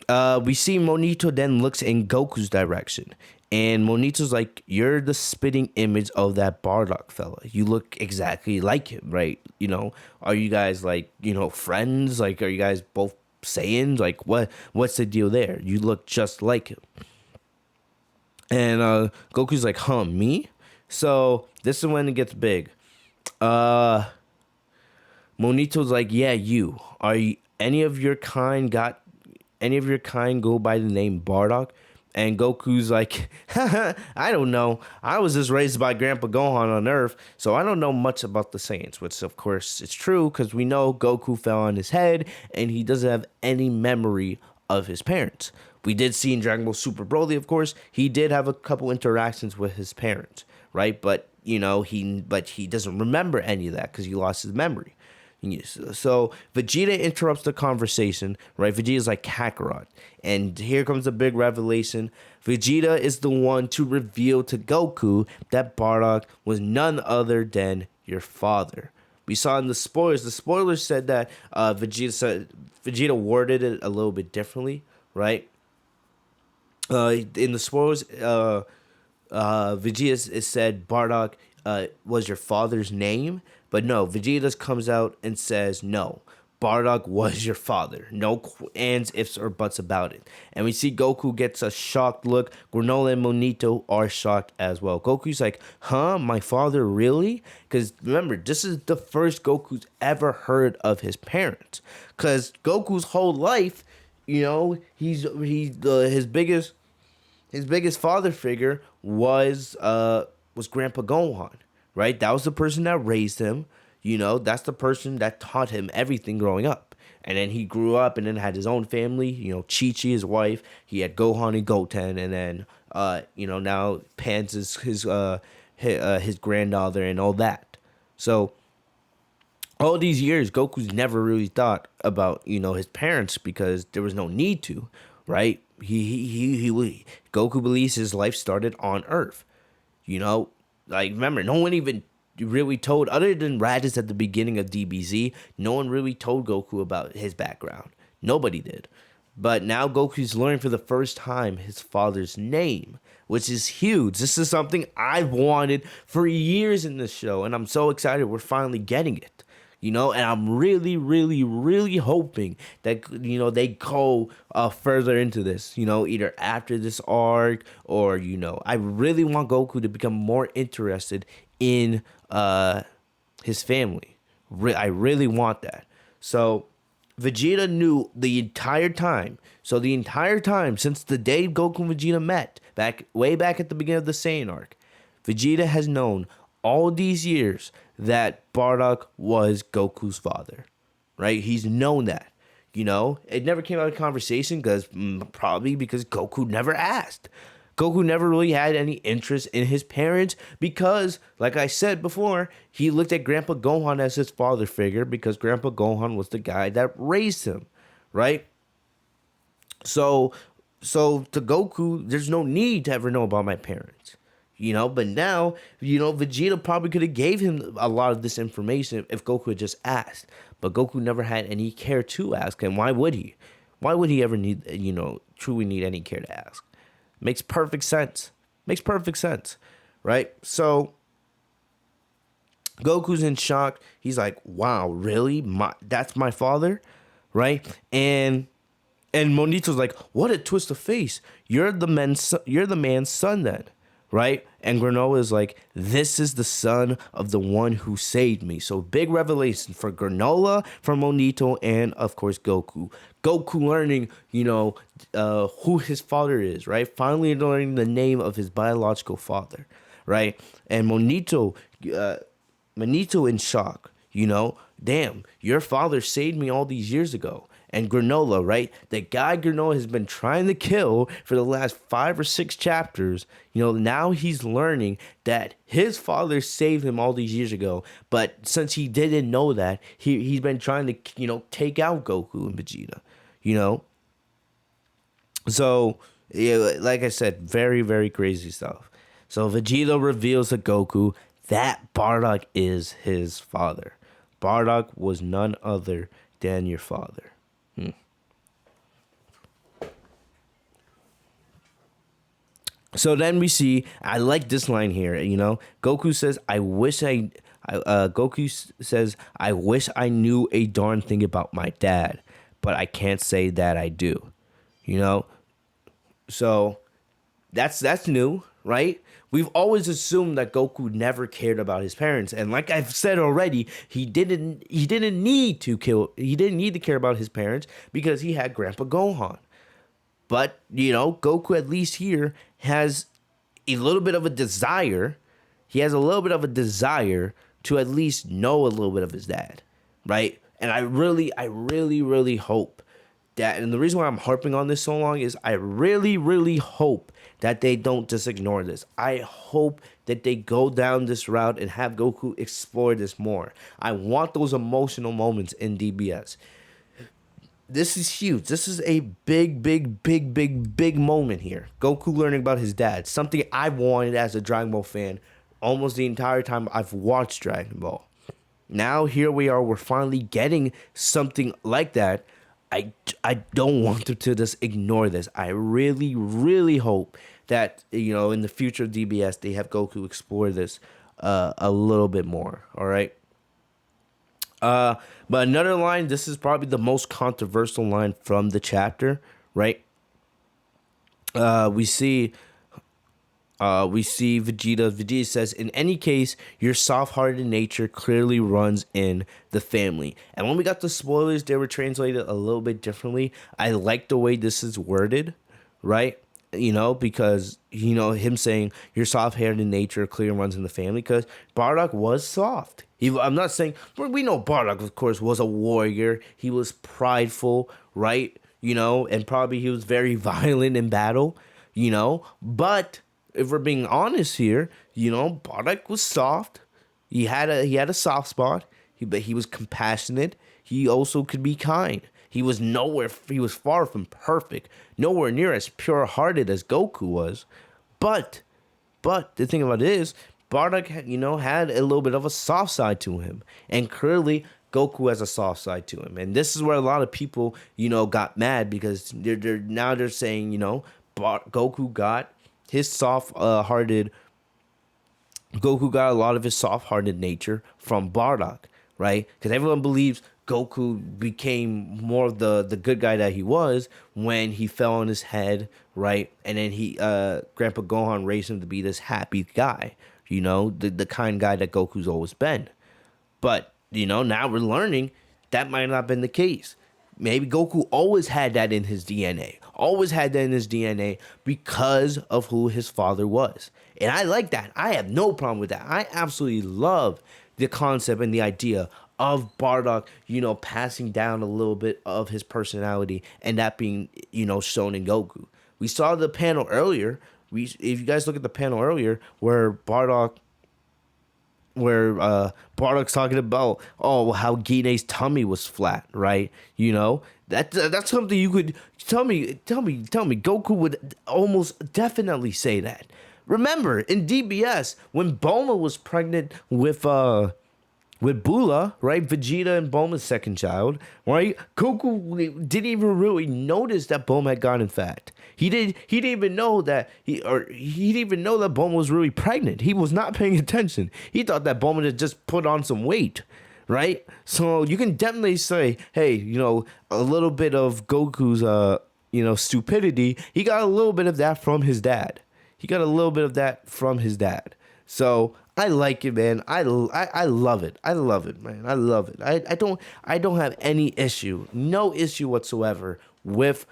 we see Monito then looks in Goku's direction, and Monito's like, you're the spitting image of that Bardock fella. You look exactly like him, right? Are you guys like, friends? Like, are you guys both Saiyans? Like, what's the deal there? You look just like him. And Goku's like, huh, me? So this is when it gets big. Monito's like, yeah, you. Are you, any of your kind go by the name Bardock? And Goku's like, I don't know. I was just raised by Grandpa Gohan on Earth, so I don't know much about the Saiyans, which of course is true because we know Goku fell on his head and he doesn't have any memory of his parents. We did see in Dragon Ball Super Broly, of course, he did have a couple interactions with his parents, right? But he doesn't remember any of that because he lost his memory. So Vegeta interrupts the conversation, right? Vegeta's like Kakarot. And here comes the big revelation. Vegeta is the one to reveal to Goku that Bardock was none other than your father. We saw in the spoilers. The spoilers said that Vegeta worded it a little bit differently, right? In the spoilers, Vegeta is said Bardock was your father's name. But no, Vegeta comes out and says, no, Bardock was your father. No ands, ifs, or buts about it. And we see Goku gets a shocked look. Granolah and Monito are shocked as well. Goku's like, huh, my father, really? Because remember, this is the first Goku's ever heard of his parents. Because Goku's whole life, his biggest father figure was Grandpa Gohan. Right? That was the person that raised him. That's the person that taught him everything growing up. And then he grew up and then had his own family. Chi-Chi, his wife. He had Gohan and Goten. And then, now Pan's is his granddaughter and all that. So, all these years, Goku's never really thought about, his parents because there was no need to, right? Goku believes his life started on Earth. Like, remember, no one even really told, other than Raditz at the beginning of DBZ, no one really told Goku about his background. Nobody did. But now Goku's learning for the first time his father's name, which is huge. This is something I've wanted for years in this show, and I'm so excited we're finally getting it. And I'm really, really, really hoping that, they go further into this, either after this arc or, I really want Goku to become more interested in his family. I really want that. So Vegeta knew the entire time. So the entire time since the day Goku and Vegeta met, way back at the beginning of the Saiyan arc, Vegeta has known all these years that Bardock was Goku's father, right? He's known that, It never came out of conversation probably because Goku never asked. Goku never really had any interest in his parents because, like I said before, he looked at Grandpa Gohan as his father figure because Grandpa Gohan was the guy that raised him, right? So to Goku, there's no need to ever know about my parents. But now, Vegeta probably could have gave him a lot of this information if Goku had just asked. But Goku never had any care to ask, and why would he? Why would he ever need, truly need any care to ask? Makes perfect sense. Right? So, Goku's in shock. He's like, wow, really? That's my father? Right? And Monito's like, what a twist of face. You're the man's son then. Right? And Granolah is like, this is the son of the one who saved me. So big revelation for Granolah, for Monito, and of course Goku. Goku learning, who his father is, right? Finally learning the name of his biological father, right? And Monito in shock, damn, your father saved me all these years ago. And Granolah, right? The guy Granolah has been trying to kill for the last 5 or 6 chapters. Now he's learning that his father saved him all these years ago. But since he didn't know that, he's been trying to, take out Goku and Vegeta, So, yeah, like I said, very, very crazy stuff. So Vegeta reveals to Goku that Bardock is his father. Bardock was none other than your father. So then we see, I like this line here, Goku says, Goku says, I wish I knew a darn thing about my dad. but I can't say that I do. You know, so that's new, right? We've always assumed that Goku never cared about his parents, and like I've said already, he didn't need to care about his parents because he had Grandpa Gohan. But Goku at least here has a little bit of a desire. He has a little bit of a desire to at least know a little bit of his dad, right? And I really hope that, and the reason why I'm harping on this so long is I really hope that they don't just ignore this. I hope that they go down this route and have Goku explore this more. I want those emotional moments in DBS. This is huge. This is a big moment here. Goku learning about his dad. Something I wanted as a Dragon Ball fan almost the entire time I've watched Dragon Ball. Now here we are. We're finally getting something like that. I don't want them to just ignore this. I really hope that in the future of DBS they have Goku explore this a little bit more. All right. But another line. This is probably the most controversial line from the chapter. Right. We see Vegeta. Vegeta says, in any case, your soft-hearted nature clearly runs in the family. And when we got the spoilers, they were translated a little bit differently. I like the way this is worded, right? Because, him saying your soft-hearted nature clearly runs in the family, because Bardock was soft. I'm not saying, we know Bardock, of course, was a warrior. He was prideful, right? And probably he was very violent in battle, but if we're being honest here, Bardock was soft. He had a soft spot. But he was compassionate. He also could be kind. He was far from perfect. Nowhere near as pure-hearted as Goku was. But the thing about it is, Bardock, had a little bit of a soft side to him. And clearly, Goku has a soft side to him. And this is where a lot of people, got mad because they're saying, Goku got his soft-hearted. Goku got a lot of his soft-hearted nature from Bardock, right? Because everyone believes Goku became more of the good guy that he was when he fell on his head, right? And then Grandpa Gohan raised him to be this happy guy, the kind guy that Goku's always been. But now we're learning that might not have been the case. Maybe Goku always had that in his DNA. Because of who his father was. And I like that. I have no problem with that. I absolutely love the concept and the idea of Bardock, passing down a little bit of his personality and that being, shown in Goku. We saw the panel earlier. If you guys look at the panel earlier where Bardock's talking about how Gine's tummy was flat, right? That's something you could tell me. Goku would almost definitely say that. Remember in DBS when Bulma was pregnant with Bula, right? Vegeta and Bulma's second child, right? Goku didn't even really notice that Bulma had gotten fat. He didn't even know that he didn't even know that Bulma was really pregnant. He was not paying attention. He thought that Bulma had just put on some weight, right? So you can definitely say, hey, a little bit of Goku's stupidity, he got a little bit of that from his dad. So I like it, man. I love it. Man. I love it. I don't have any issue, no issue whatsoever with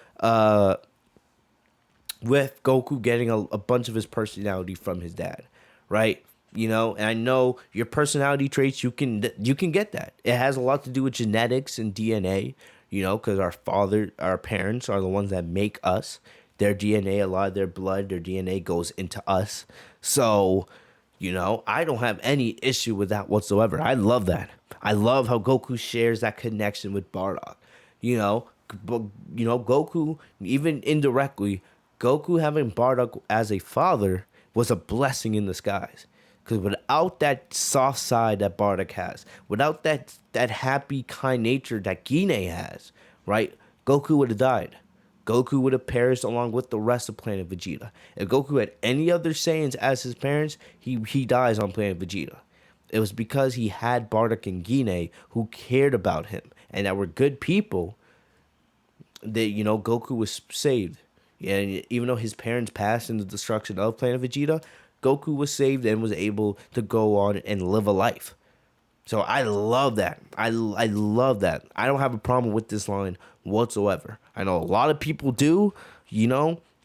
Goku getting a bunch of his personality from his dad, right? And I know your personality traits, you can get that. It has a lot to do with genetics and DNA, because our parents are the ones that make us. Their DNA, a lot of their blood, their DNA goes into us. So, I don't have any issue with that whatsoever. I love that. I love how Goku shares that connection with Bardock. Goku, even indirectly, Goku having Bardock as a father was a blessing in disguise. Because without that soft side that Bardock has, without that happy, kind nature that Gine has, right, Goku would have died. Goku would have perished along with the rest of Planet Vegeta. If Goku had any other Saiyans as his parents, he dies on Planet Vegeta. It was because he had Bardock and Gine who cared about him and that were good people Goku was saved. And even though his parents passed in the destruction of Planet Vegeta, Goku was saved and was able to go on and live a life. So I love that. I love that. I don't have a problem with this line whatsoever. I know a lot of people do,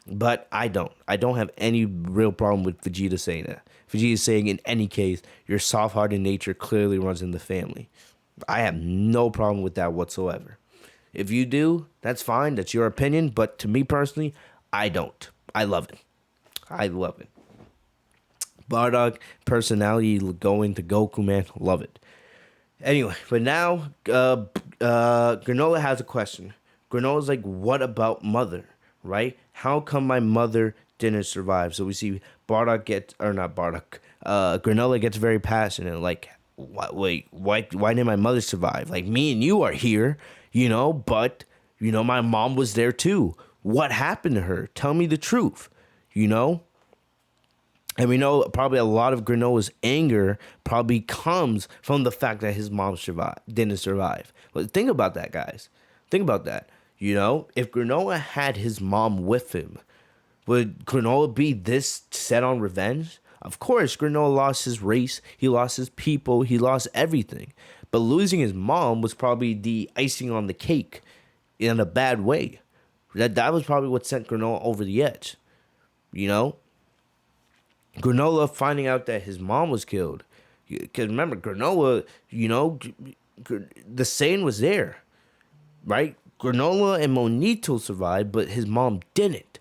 but I don't. I don't have any real problem with Vegeta saying that. Vegeta saying, in any case, your soft-hearted nature clearly runs in the family. I have no problem with that whatsoever. If you do, that's fine. That's your opinion. But to me personally, I don't. I love it. I love it. Bardock personality going to Goku, man. Love it. Anyway, but now Granolah has a question. Granola's like, what about mother, right? How come my mother didn't survive? So we see Bardock Granolah gets very passionate, like, why didn't my mother survive? Like, me and you are here, but, my mom was there too. What happened to her? Tell me the truth, And we know probably a lot of Granola's anger probably comes from the fact that his mom didn't survive. But think about that, guys. Think about that. If Granolah had his mom with him, would Granolah be this set on revenge? Of course, Granolah lost his race. He lost his people. He lost everything. But losing his mom was probably the icing on the cake in a bad way. That was probably what sent Granolah over the edge. Granolah finding out that his mom was killed. Because remember, Granolah, the Saiyan was there, right? Granolah and Monito survived, but his mom didn't.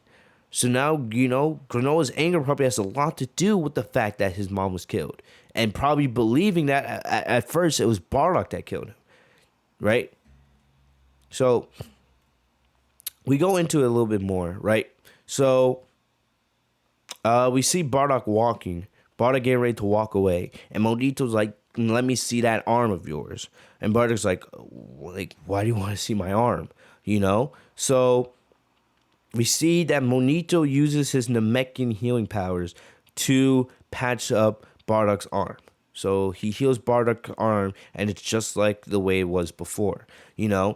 So now, Granola's anger probably has a lot to do with the fact that his mom was killed. And probably believing that at first it was Bardock that killed him, right? So we go into it a little bit more, right? So we see Bardock walking. Bardock getting ready to walk away. And Monito's like, let me see that arm of yours. And Bardock's like, why do you want to see my arm? So we see that Monito uses his Namekian healing powers to patch up Bardock's arm. So he heals Bardock's arm, and it's just like the way it was before, And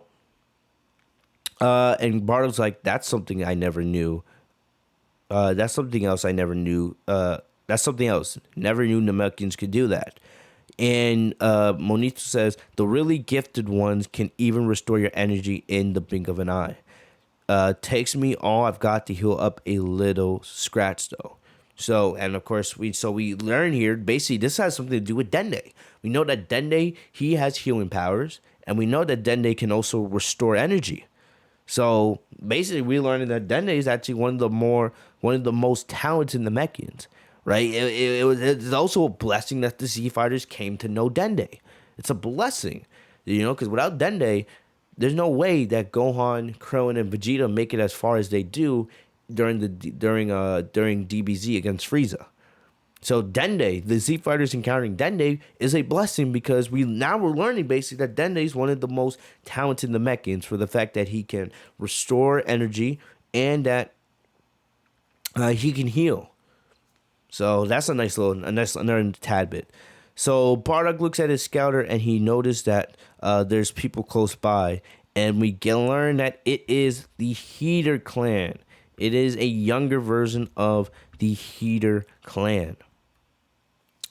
Bardock's like, that's something I never knew. That's something else I never knew. That's something else. Never knew Namekians could do that. And Monito says, the really gifted ones can even restore your energy in the blink of an eye. Takes me all I've got to heal up a little scratch, though. So, and of course, we learn here, basically, this has something to do with Dende. We know that Dende, he has healing powers, and we know that Dende can also restore energy. So, basically, we learned that Dende is actually one of the most talented Namekians, right? It's also a blessing that the Z Fighters came to know Dende. It's a blessing, because without Dende, there's no way that Gohan, Krillin, and Vegeta make it as far as they do during DBZ against Frieza. So Dende, the Z Fighters encountering Dende is a blessing because we're learning basically that Dende is one of the most talented Namekians for the fact that he can restore energy and that he can heal. So that's another tad bit. So Bardock looks at his scouter and he noticed that there's people close by, and we learn that it is the Heater clan. It is a younger version of the Heater clan.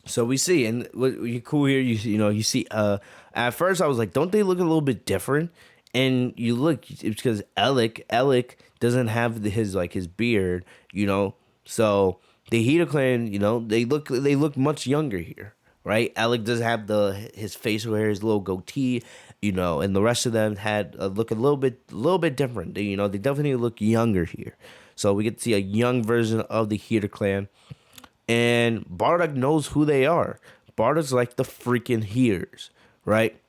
So we see, and what cool here, you see. At first I was like, don't they look a little bit different? And you look, it's because Alec doesn't have his beard, So the Heater clan, they look much younger here, right? Alec does have his facial hair, his little goatee, and the rest of them had look a little bit different. They definitely look younger here. So we get to see a young version of the Heater clan. And Bardock knows who they are. Bardock's like the freaking Heaters, right?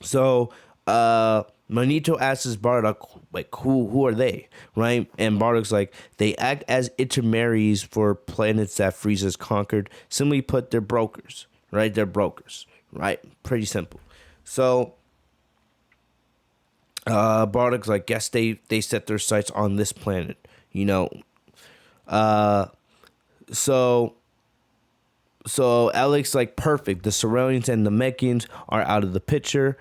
So Monito asks Bardock, like, who are they, right? And Bardock's like, they act as intermediaries for planets that Frieza's conquered. Simply put, they're brokers, right? They're brokers, right? Pretty simple. So Bardock's like, guess they set their sights on this planet, So Alec's like, perfect. The Surroundings and the Namekians are out of the picture.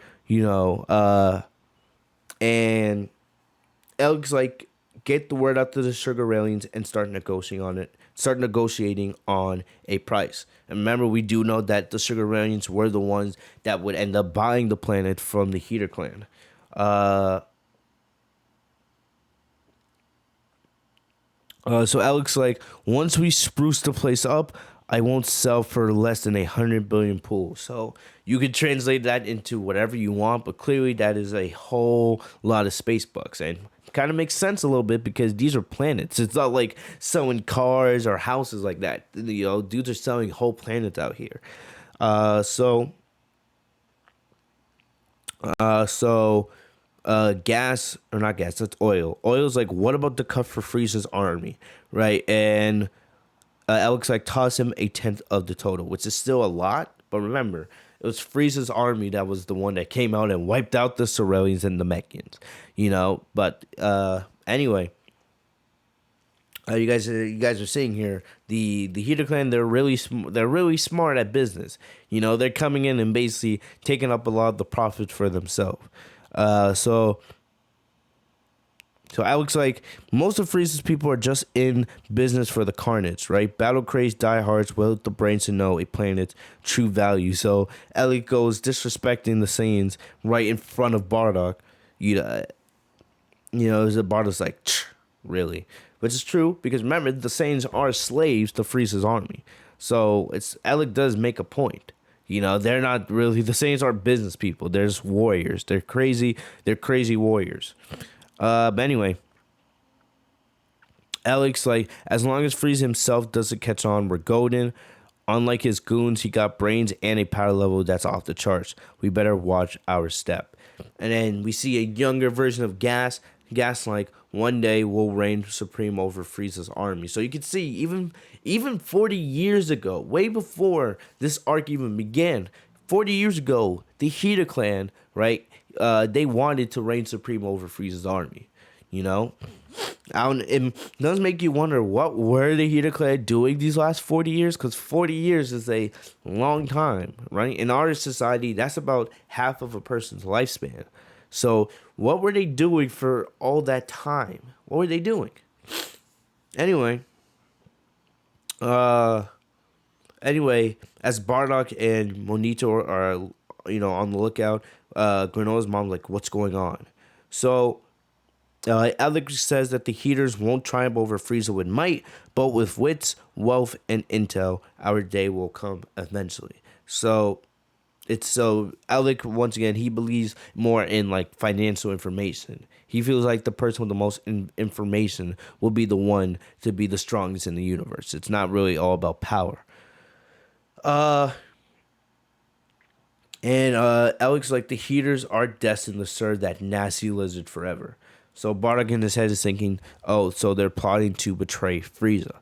And Alec's like, get the word out to the Sugar Aliens and start negotiating on it. Start negotiating on a price. And remember, we do know that the Sugar Aliens were the ones that would end up buying the planet from the Heater Clan. So Alec's like, once we spruce the place up, I won't sell for less than 100 billion pool. So you could translate that into whatever you want, but clearly that is a whole lot of space bucks, and kind of makes sense a little bit because these are planets. It's not like selling cars or houses like that. You know, dudes are selling whole planets out here. Uh, so gas or not gas, that's oil. Oil's like, what about the cut for Frieza's army, right? And Alex like toss him a tenth of the total, which is still a lot. But remember, it was Frieza's army that was the one that came out and wiped out the Sorelians and the Mechians, you know. But anyway, you guys are seeing here the Heater Clan. They're really smart at business. You know, they're coming in and basically taking up a lot of the profits for themselves. So Alex like, most of Frieza's people are just in business for the carnage, right? Battle crazed diehards without the brains to know a planet's true value. So Alex goes disrespecting the Saiyans right in front of Bardock. Bardock's like, really? Which is true, because remember, the Saiyans are slaves to Frieza's army. So Alec does make a point. You know, they're not really, the Saiyans are business people. There's warriors. They're crazy warriors. But anyway, Alex like, as long as Frieza himself doesn't catch on, we're golden. Unlike his goons, he got brains and a power level that's off the charts. We better watch our step. And then we see a younger version of Gas. Gas like, one day we'll reign supreme over Frieza's army. So you can see, even 40 years ago, way before this arc even began, 40 years ago, the Heater Clan, right, they wanted to reign supreme over Frieza's army. You know, it does make you wonder, what were the Heater Clan doing these last 40 years? Because 40 years is a long time, right? In our society, that's about half of a person's lifespan. So what were they doing for all that time? What were they doing? Anyway, as Bardock and Monito are, on the lookout, Granola's mom's like, what's going on? So Alex says that the Heaters won't triumph over Frieza with might, but with wits, wealth, and intel, our day will come eventually. So Alec, once again, he believes more in like financial information. He feels like the person with the most information will be the one to be the strongest in the universe. It's not really all about power. Alex like, the Heaters are destined to serve that nasty lizard forever. So Bardock in his head is thinking, oh, so they're plotting to betray Frieza.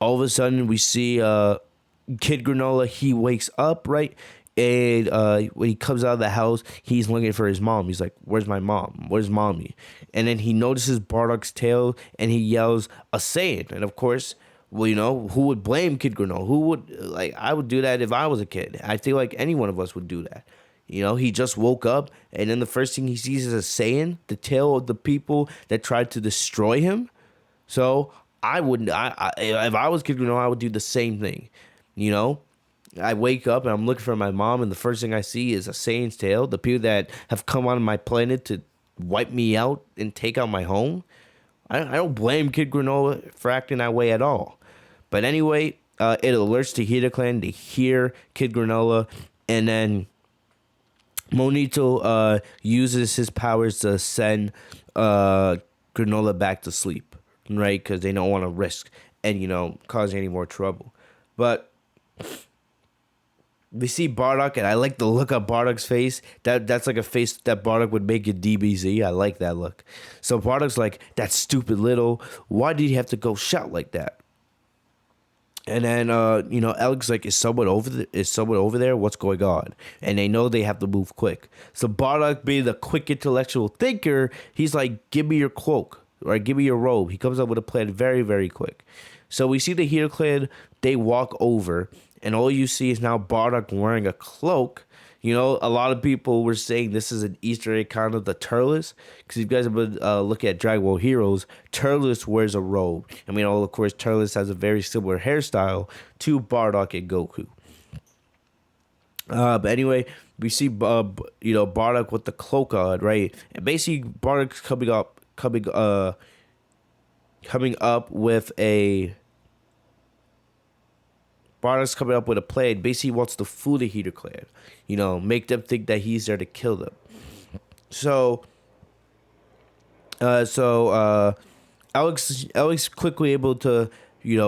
All of a sudden, we see Kid Granolah. He wakes up, right? And when he comes out of the house, he's looking for his mom. He's like, where's my mom? Where's mommy? And then he notices Bardock's tail, and he yells, a Saiyan. And of course, well, who would blame Kid Granolah? Who would, I would do that if I was a kid. I feel like any one of us would do that. You know, he just woke up, and then the first thing he sees is a Saiyan, the tail of the people that tried to destroy him. So I wouldn't, if I was Kid Granolah, I would do the same thing. You know, I wake up and I'm looking for my mom, and the first thing I see is a Saiyan's tail. The people that have come on my planet to wipe me out and take out my home. I don't blame Kid Granolah for acting that way at all. But anyway, it alerts the Heater Clan. They hear Kid Granolah, and then Monito uses his powers to send Granolah back to sleep, right? Because they don't want to risk and, cause any more trouble. But we see Bardock, and I like the look of Bardock's face. That's like a face that Bardock would make in DBZ. I like that look. So Bardock's like, that stupid little, why did he have to go shout like that? And then, Alex like, is someone over there? What's going on? And they know they have to move quick. So Bardock, being the quick intellectual thinker, he's like, give me your cloak, or give me your robe. He comes up with a plan very, very quick. So we see the Heater Clan, they walk over, and all you see is now Bardock wearing a cloak, A lot of people were saying this is an Easter egg kind of the Turles. Because if you guys have been looking at Dragon Ball Heroes, Turles wears a robe. And of course, Turles has a very similar hairstyle to Bardock and Goku. But anyway, we see Bardock with the cloak on, right? And basically, Bardock's coming up with a plan. Basically, he wants to fool the Heater Clan. Make them think that he's there to kill them. So Alex quickly able to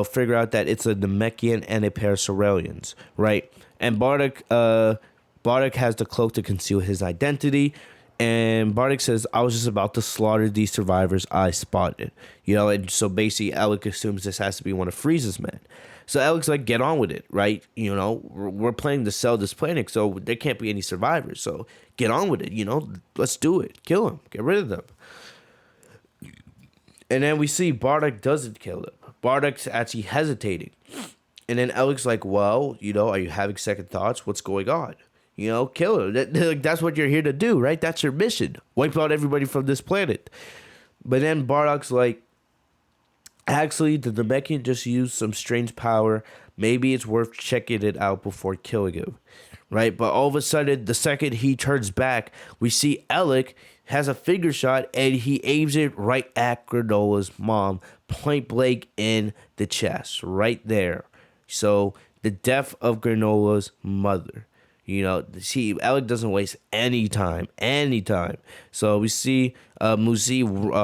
figure out that it's a Namekian and a pair of Cerealians, right? And Bardock has the cloak to conceal his identity. And Bardock says, I was just about to slaughter these survivors I spotted. And so basically Alex assumes this has to be one of Frieza's men. So Alex like, get on with it, right? We're planning to sell this planet, so there can't be any survivors. So get on with it, let's do it. Kill them, get rid of them. And then we see Bardock doesn't kill them. Bardock's actually hesitating. And then Alex like, well, are you having second thoughts? What's going on? Kill him. That's what you're here to do, right? That's your mission. Wipe out everybody from this planet. But then Bardock's like, actually, the Namekian just used some strange power. Maybe it's worth checking it out before killing him, right? But all of a sudden, the second he turns back, we see Alec has a finger shot, and he aims it right at Granolah's mom, point blank in the chest, right there. So the death of Granolah's mother. See, Alec doesn't waste any time. So we see Muzi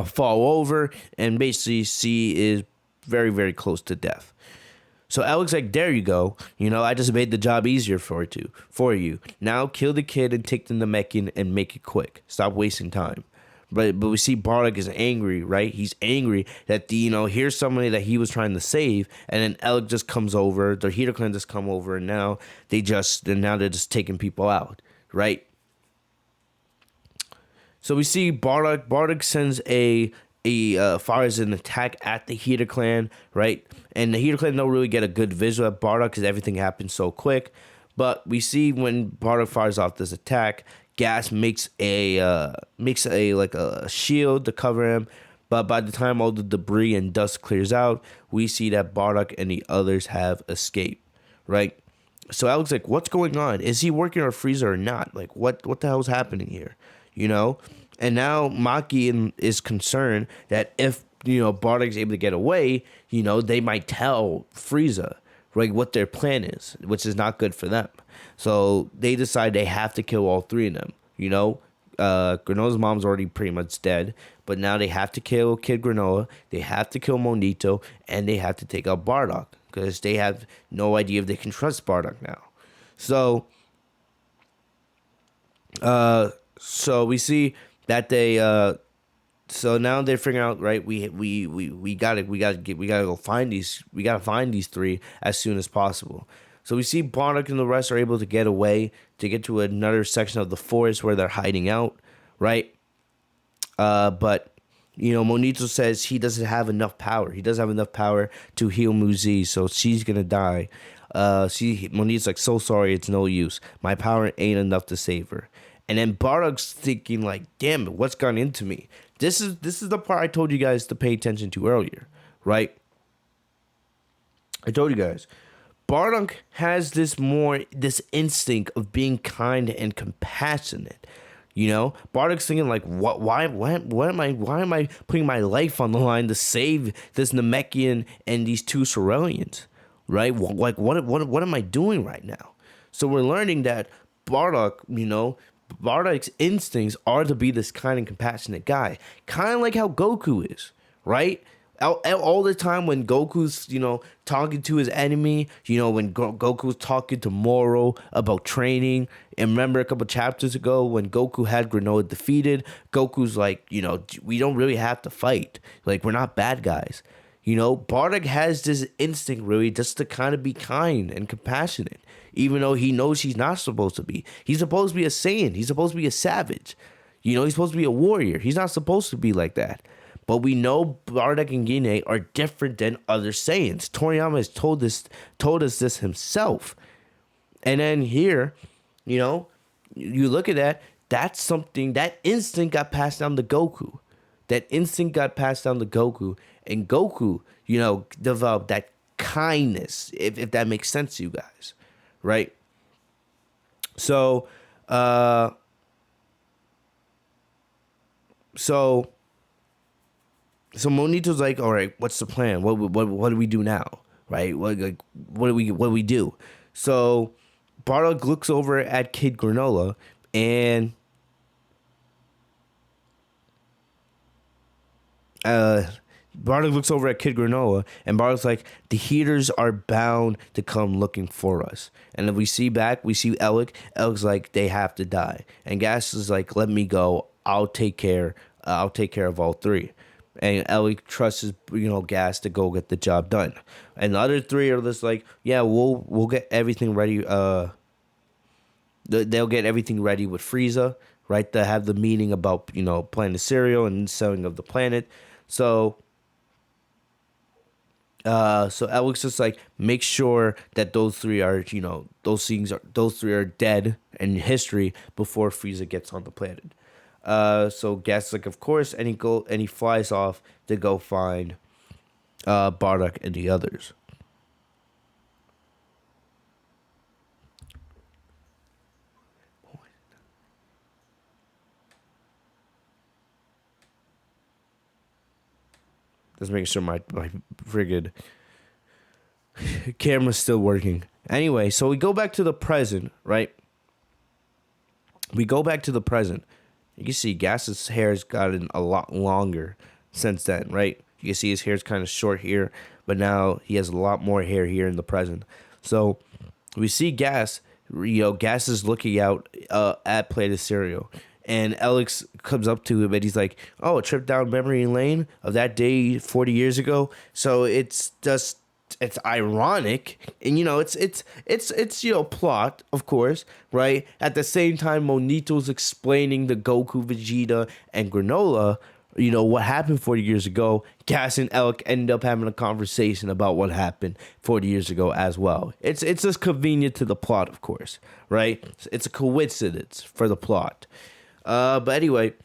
fall over, and basically C is very, very close to death. So Alec's like, there you go. I just made the job easier for you. Now kill the kid and take the Namekian and make it quick. Stop wasting time. But we see Bardock is angry, right? He's angry that here's somebody that he was trying to save, and then Alec just comes over, the Heater Clan just come over, and now they're just taking people out, right? So we see Bardock sends fires an attack at the Heater Clan, right? And the Heater Clan don't really get a good visual at Bardock because everything happens so quick. But we see when Bardock fires off this attack, Gas makes a shield to cover him. But by the time all the debris and dust clears out, we see that Bardock and the others have escaped, right? So Alec's like, what's going on? Is he working on Frieza or not? Like, what the hell is happening here? And now Maki is concerned that if Bardock's able to get away, they might tell Frieza, right, what their plan is, which is not good for them. So they decide they have to kill all three of them. Granolah's mom's already pretty much dead, but now they have to kill Kid Granolah, they have to kill Monito, and they have to take out Bardock because they have no idea if they can trust Bardock now. So we see that they so now they're figuring out, right, we gotta go find these three as soon as possible. So we see Bardock and the rest are able to get away to get to another section of the forest where they're hiding out, right? But Monito says he doesn't have enough power. He doesn't have enough power to heal Muzi, so she's gonna die. Monito's like, so sorry, it's no use. My power ain't enough to save her. And then Bardock's thinking like, damn it, what's gone into me? This is the part I told you guys to pay attention to earlier, right? I told you guys. Bardock has this instinct of being kind and compassionate. Bardock's thinking like, why am I putting my life on the line to save this Namekian and these two Cerealians, right? Like what am I doing right now? So we're learning that Bardock's instincts are to be this kind and compassionate guy, kind of like how Goku is, right? All the time when Goku's, talking to his enemy, when Goku's talking to Moro about training. And remember a couple chapters ago when Goku had Granolah defeated, Goku's like, we don't really have to fight. Like, we're not bad guys. Bardock has this instinct really just to kind of be kind and compassionate, even though he knows he's not supposed to be. He's supposed to be a Saiyan. He's supposed to be a savage. He's supposed to be a warrior. He's not supposed to be like that. But we know Bardock and Gine are different than other Saiyans. Toriyama has told us this himself. And then here, you know, you look at that, that's something, that instinct got passed down to Goku. That instinct got passed down to Goku. And Goku, you know, developed that kindness, if that makes sense to you guys. Right? So, so Monito's like, all right, what's the plan? What do we do now? Right? What do we do? So Bardock looks over at Kid Granolah and Bardock looks over at Kid Granolah and Bardock's like, the heaters are bound to come looking for us. And if we see Elec. Elec's like, they have to die. And Gas is like, let me go. I'll take care of all three. And Elec trusts Gas to go get the job done. And the other three are just like, yeah, we'll get everything ready. They'll get everything ready with Frieza, right? To have the meeting about planting the cereal and selling of the planet. So Elec's just like, make sure that those three are those three are dead in history before Frieza gets on the planet. So Gas is like, of course, and he flies off to go find Bardock and the others. Just making sure my friggin' camera's still working. Anyway, so we go back to the present, right? We go back to the present. You can see Gas's hair's gotten a lot longer since then, right? You can see his hair's kind of short here, but now he has a lot more hair here in the present. So we see Gas, Gas is looking out at Plate of Cereal. And Alex comes up to him and he's like, oh, a trip down memory lane of that day 40 years ago. So it's ironic. And, it's plot, of course, right? At the same time, Monito's explaining to Goku, Vegeta, and Granolah, what happened 40 years ago. Gas and Elec end up having a conversation about what happened 40 years ago as well. It's just convenient to the plot, of course, right? It's a coincidence for the plot. But anyway,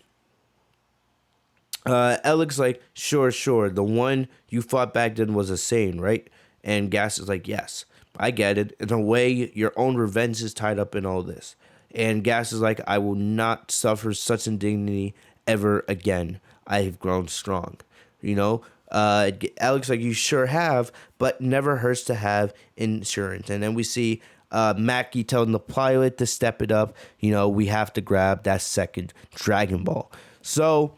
Elec's like, sure. The one you fought back then was a Saiyan, right? And Gas is like, yes, I get it. In a way, your own revenge is tied up in all this. And Gas is like, I will not suffer such indignity ever again. I have grown strong. Elec's like, you sure have, but never hurts to have insurance. And then we see Mackie telling the pilot to step it up. We have to grab that second Dragon Ball. So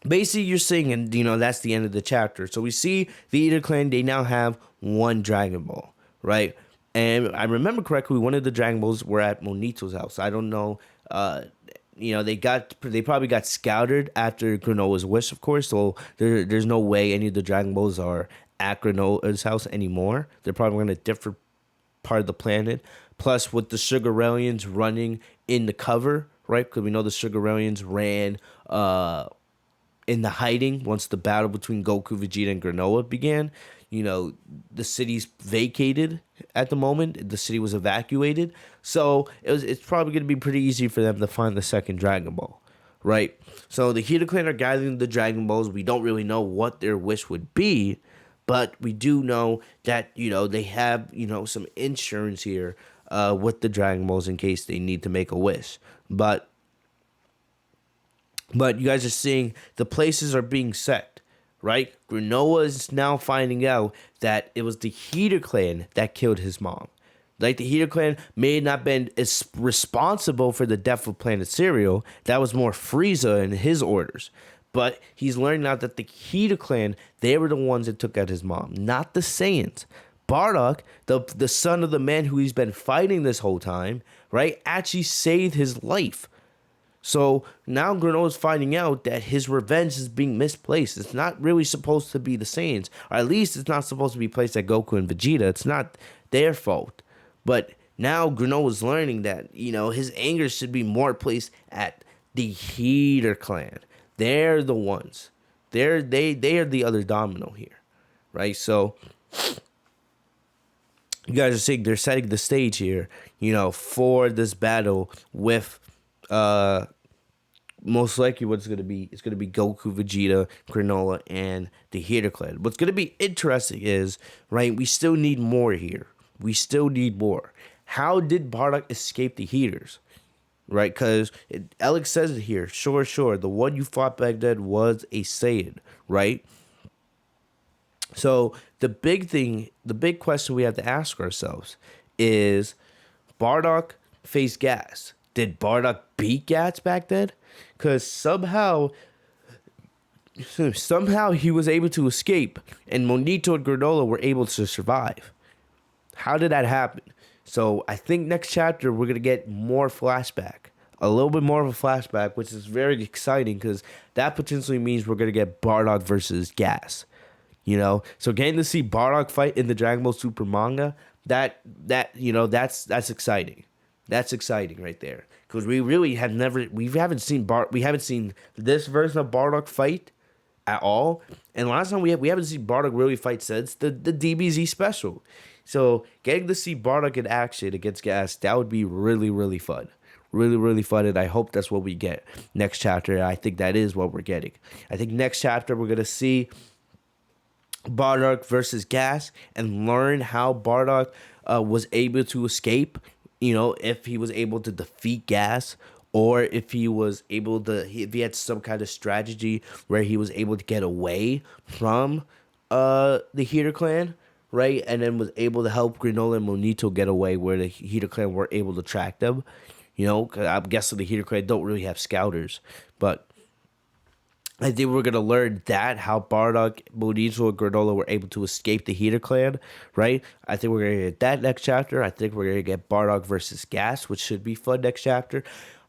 basically you're saying, and that's the end of the chapter. So we see the Eater Clan, they now have one Dragon Ball, right? And I remember correctly, one of the Dragon Balls were at Monito's house. I don't know, they probably got scouted after Granola's wish, of course. So there's no way any of the Dragon Balls are at Granola's house anymore. They're probably going to differ part of the planet. Plus, with the Sugarellians running in the cover, right? Because we know the Sugarellians ran in the hiding once the battle between Goku, Vegeta, and Granolah began. The city's vacated at the moment. The city was evacuated. So it's probably going to be pretty easy for them to find the second Dragon Ball, right? So the Hida Clan are gathering the Dragon Balls. We don't really know what their wish would be, but we do know that, they have, some insurance here with the Dragon Balls in case they need to make a wish. But you guys are seeing the places are being set, right? Granolah is now finding out that it was the Heater Clan that killed his mom. Like, the Heater Clan may not have been as responsible for the death of Planet Cereal. That was more Frieza and his orders. But he's learning now that the Heater Clan, they were the ones that took out his mom, not the Saiyans. Bardock, the son of the man who he's been fighting this whole time, right, actually saved his life. So now Granolah's finding out that his revenge is being misplaced. It's not really supposed to be the Saiyans, or at least it's not supposed to be placed at Goku and Vegeta. It's not their fault. But now Granolah's learning that, his anger should be more placed at the Heater Clan. They're the ones. They are the other domino here, right? So you guys are saying they're setting the stage here, for this battle with most likely what's gonna be, it's gonna be Goku, Vegeta, Granolah, and the Heater Clan. What's gonna be interesting is, right, we still need more here. We still need more. How did Bardock escape the Heaters? Right, because Alex says it here. Sure. The one you fought back then was a Saiyan, right? So the big question we have to ask ourselves is, Bardock faced Gas. Did Bardock beat Gas back then? Because somehow he was able to escape, and Monito and Granolah were able to survive. How did that happen? So I think next chapter we're gonna get more flashback, a little bit more of a flashback, which is very exciting because that potentially means we're gonna get Bardock versus Gas. So getting to see Bardock fight in the Dragon Ball Super manga, that's exciting. That's exciting right there, because we haven't seen this version of Bardock fight at all, and last time we haven't seen Bardock really fight since the DBZ special. So getting to see Bardock in action against Gas, that would be really, really fun. Really, really fun, and I hope that's what we get next chapter. I think that is what we're getting. I think next chapter we're going to see Bardock versus Gas and learn how Bardock was able to escape, if he was able to defeat Gas, or if he had some kind of strategy where he was able to get away from the Heater Clan, right? And then was able to help Granolah and Monito get away where the Heater Clan were able to track them. 'Cause I'm guessing the Heater Clan don't really have scouters, but I think we're gonna learn how Bardock, Monito, and Granolah were able to escape the Heater Clan, right? I think we're gonna get that next chapter. I think we're gonna get Bardock versus Gas, which should be fun next chapter.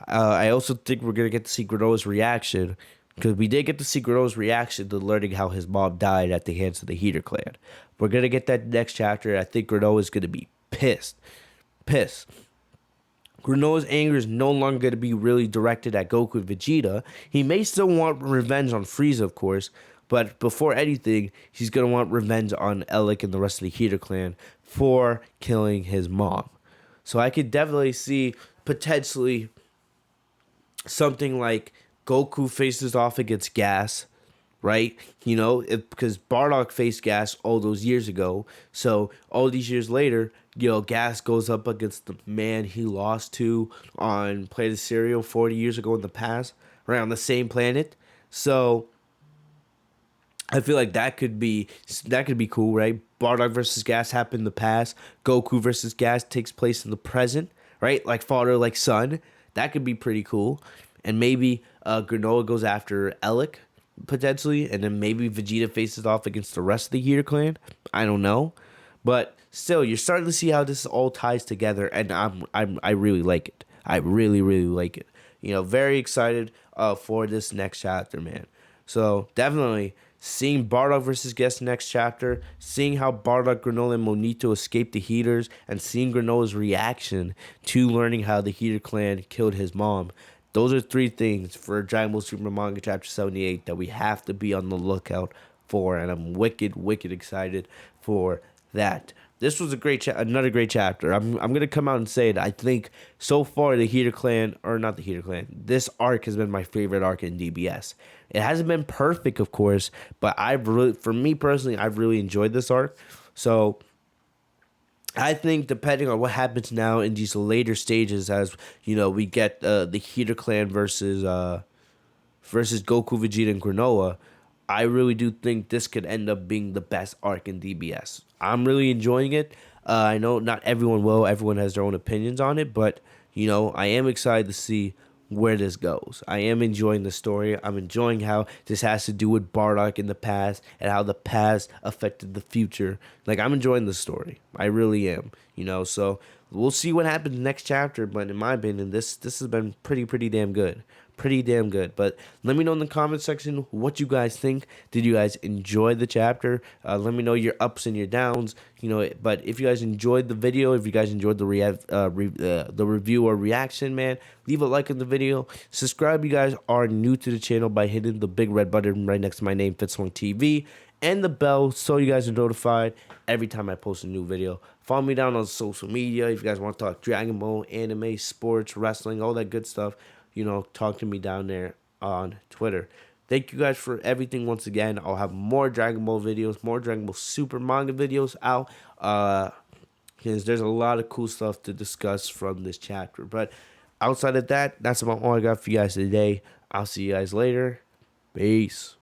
I also think we're gonna get to see Granolah's reaction, because we did get to see Granolah's reaction to learning how his mom died at the hands of the Heater Clan. We're gonna get that next chapter. I think Granolah is gonna be pissed. Granolah's anger is no longer going to be really directed at Goku and Vegeta. He may still want revenge on Frieza, of course, but before anything, he's going to want revenge on Elec and the rest of the Heater Clan for killing his mom. So I could definitely see potentially something like Goku faces off against Gas, right? Because Bardock faced Gas all those years ago. So all these years later, Gas goes up against the man he lost to on Planet Cereal 40 years ago in the past, right, on the same planet. So I feel like that could be cool, right? Bardock versus Gas happened in the past. Goku versus Gas takes place in the present, right? Like father, like son. That could be pretty cool. And maybe Granolah goes after Elec, potentially, and then maybe Vegeta faces off against the rest of the Heater Clan. I don't know. But still, you're starting to see how this all ties together, and I really like it. I really, really like it. Very excited for this next chapter, man. So definitely seeing Bardock versus Gas next chapter, seeing how Bardock, Granolah, and Monito escaped the Heaters, and seeing Granolah's reaction to learning how the Heater Clan killed his mom. Those are three things for Dragon Ball Super Manga Chapter 78 that we have to be on the lookout for, and I'm wicked, wicked excited for that. This was another great chapter. I'm gonna come out and say it. I think so far the Heater Clan, or not the Heater Clan, this arc has been my favorite arc in DBS. It hasn't been perfect, of course, but for me personally, I've really enjoyed this arc. So I think depending on what happens now in these later stages, as we get the Heater Clan versus Goku, Vegeta, and Granolah, I really do think this could end up being the best arc in DBS. I'm really enjoying it. I know not everyone will. Everyone has their own opinions on it, but I am excited to see where this goes. I am enjoying the story. I'm enjoying how this has to do with Bardock in the past and how the past affected the future. Like, I'm enjoying the story. I really am. So we'll see what happens next chapter. But in my opinion, this has been pretty damn good. pretty damn good. But let me know in the comment section what you guys think. Did you guys enjoy the chapter? Let me know your ups and your downs. But if you guys enjoyed the video, if you guys enjoyed the the review or reaction, man, leave a like on the video. Subscribe, you guys are new to the channel, by hitting the big red button right next to my name, Fitz TV, and the bell so you guys are notified every time I post a new video. Follow me down on social media if you guys want to talk Dragon Ball, anime, sports, wrestling, all that good stuff. Talk to me down there on Twitter. Thank you guys for everything once again. I'll have more Dragon Ball videos, more Dragon Ball Super manga videos out. Because there's a lot of cool stuff to discuss from this chapter. But outside of that, that's about all I got for you guys today. I'll see you guys later. Peace.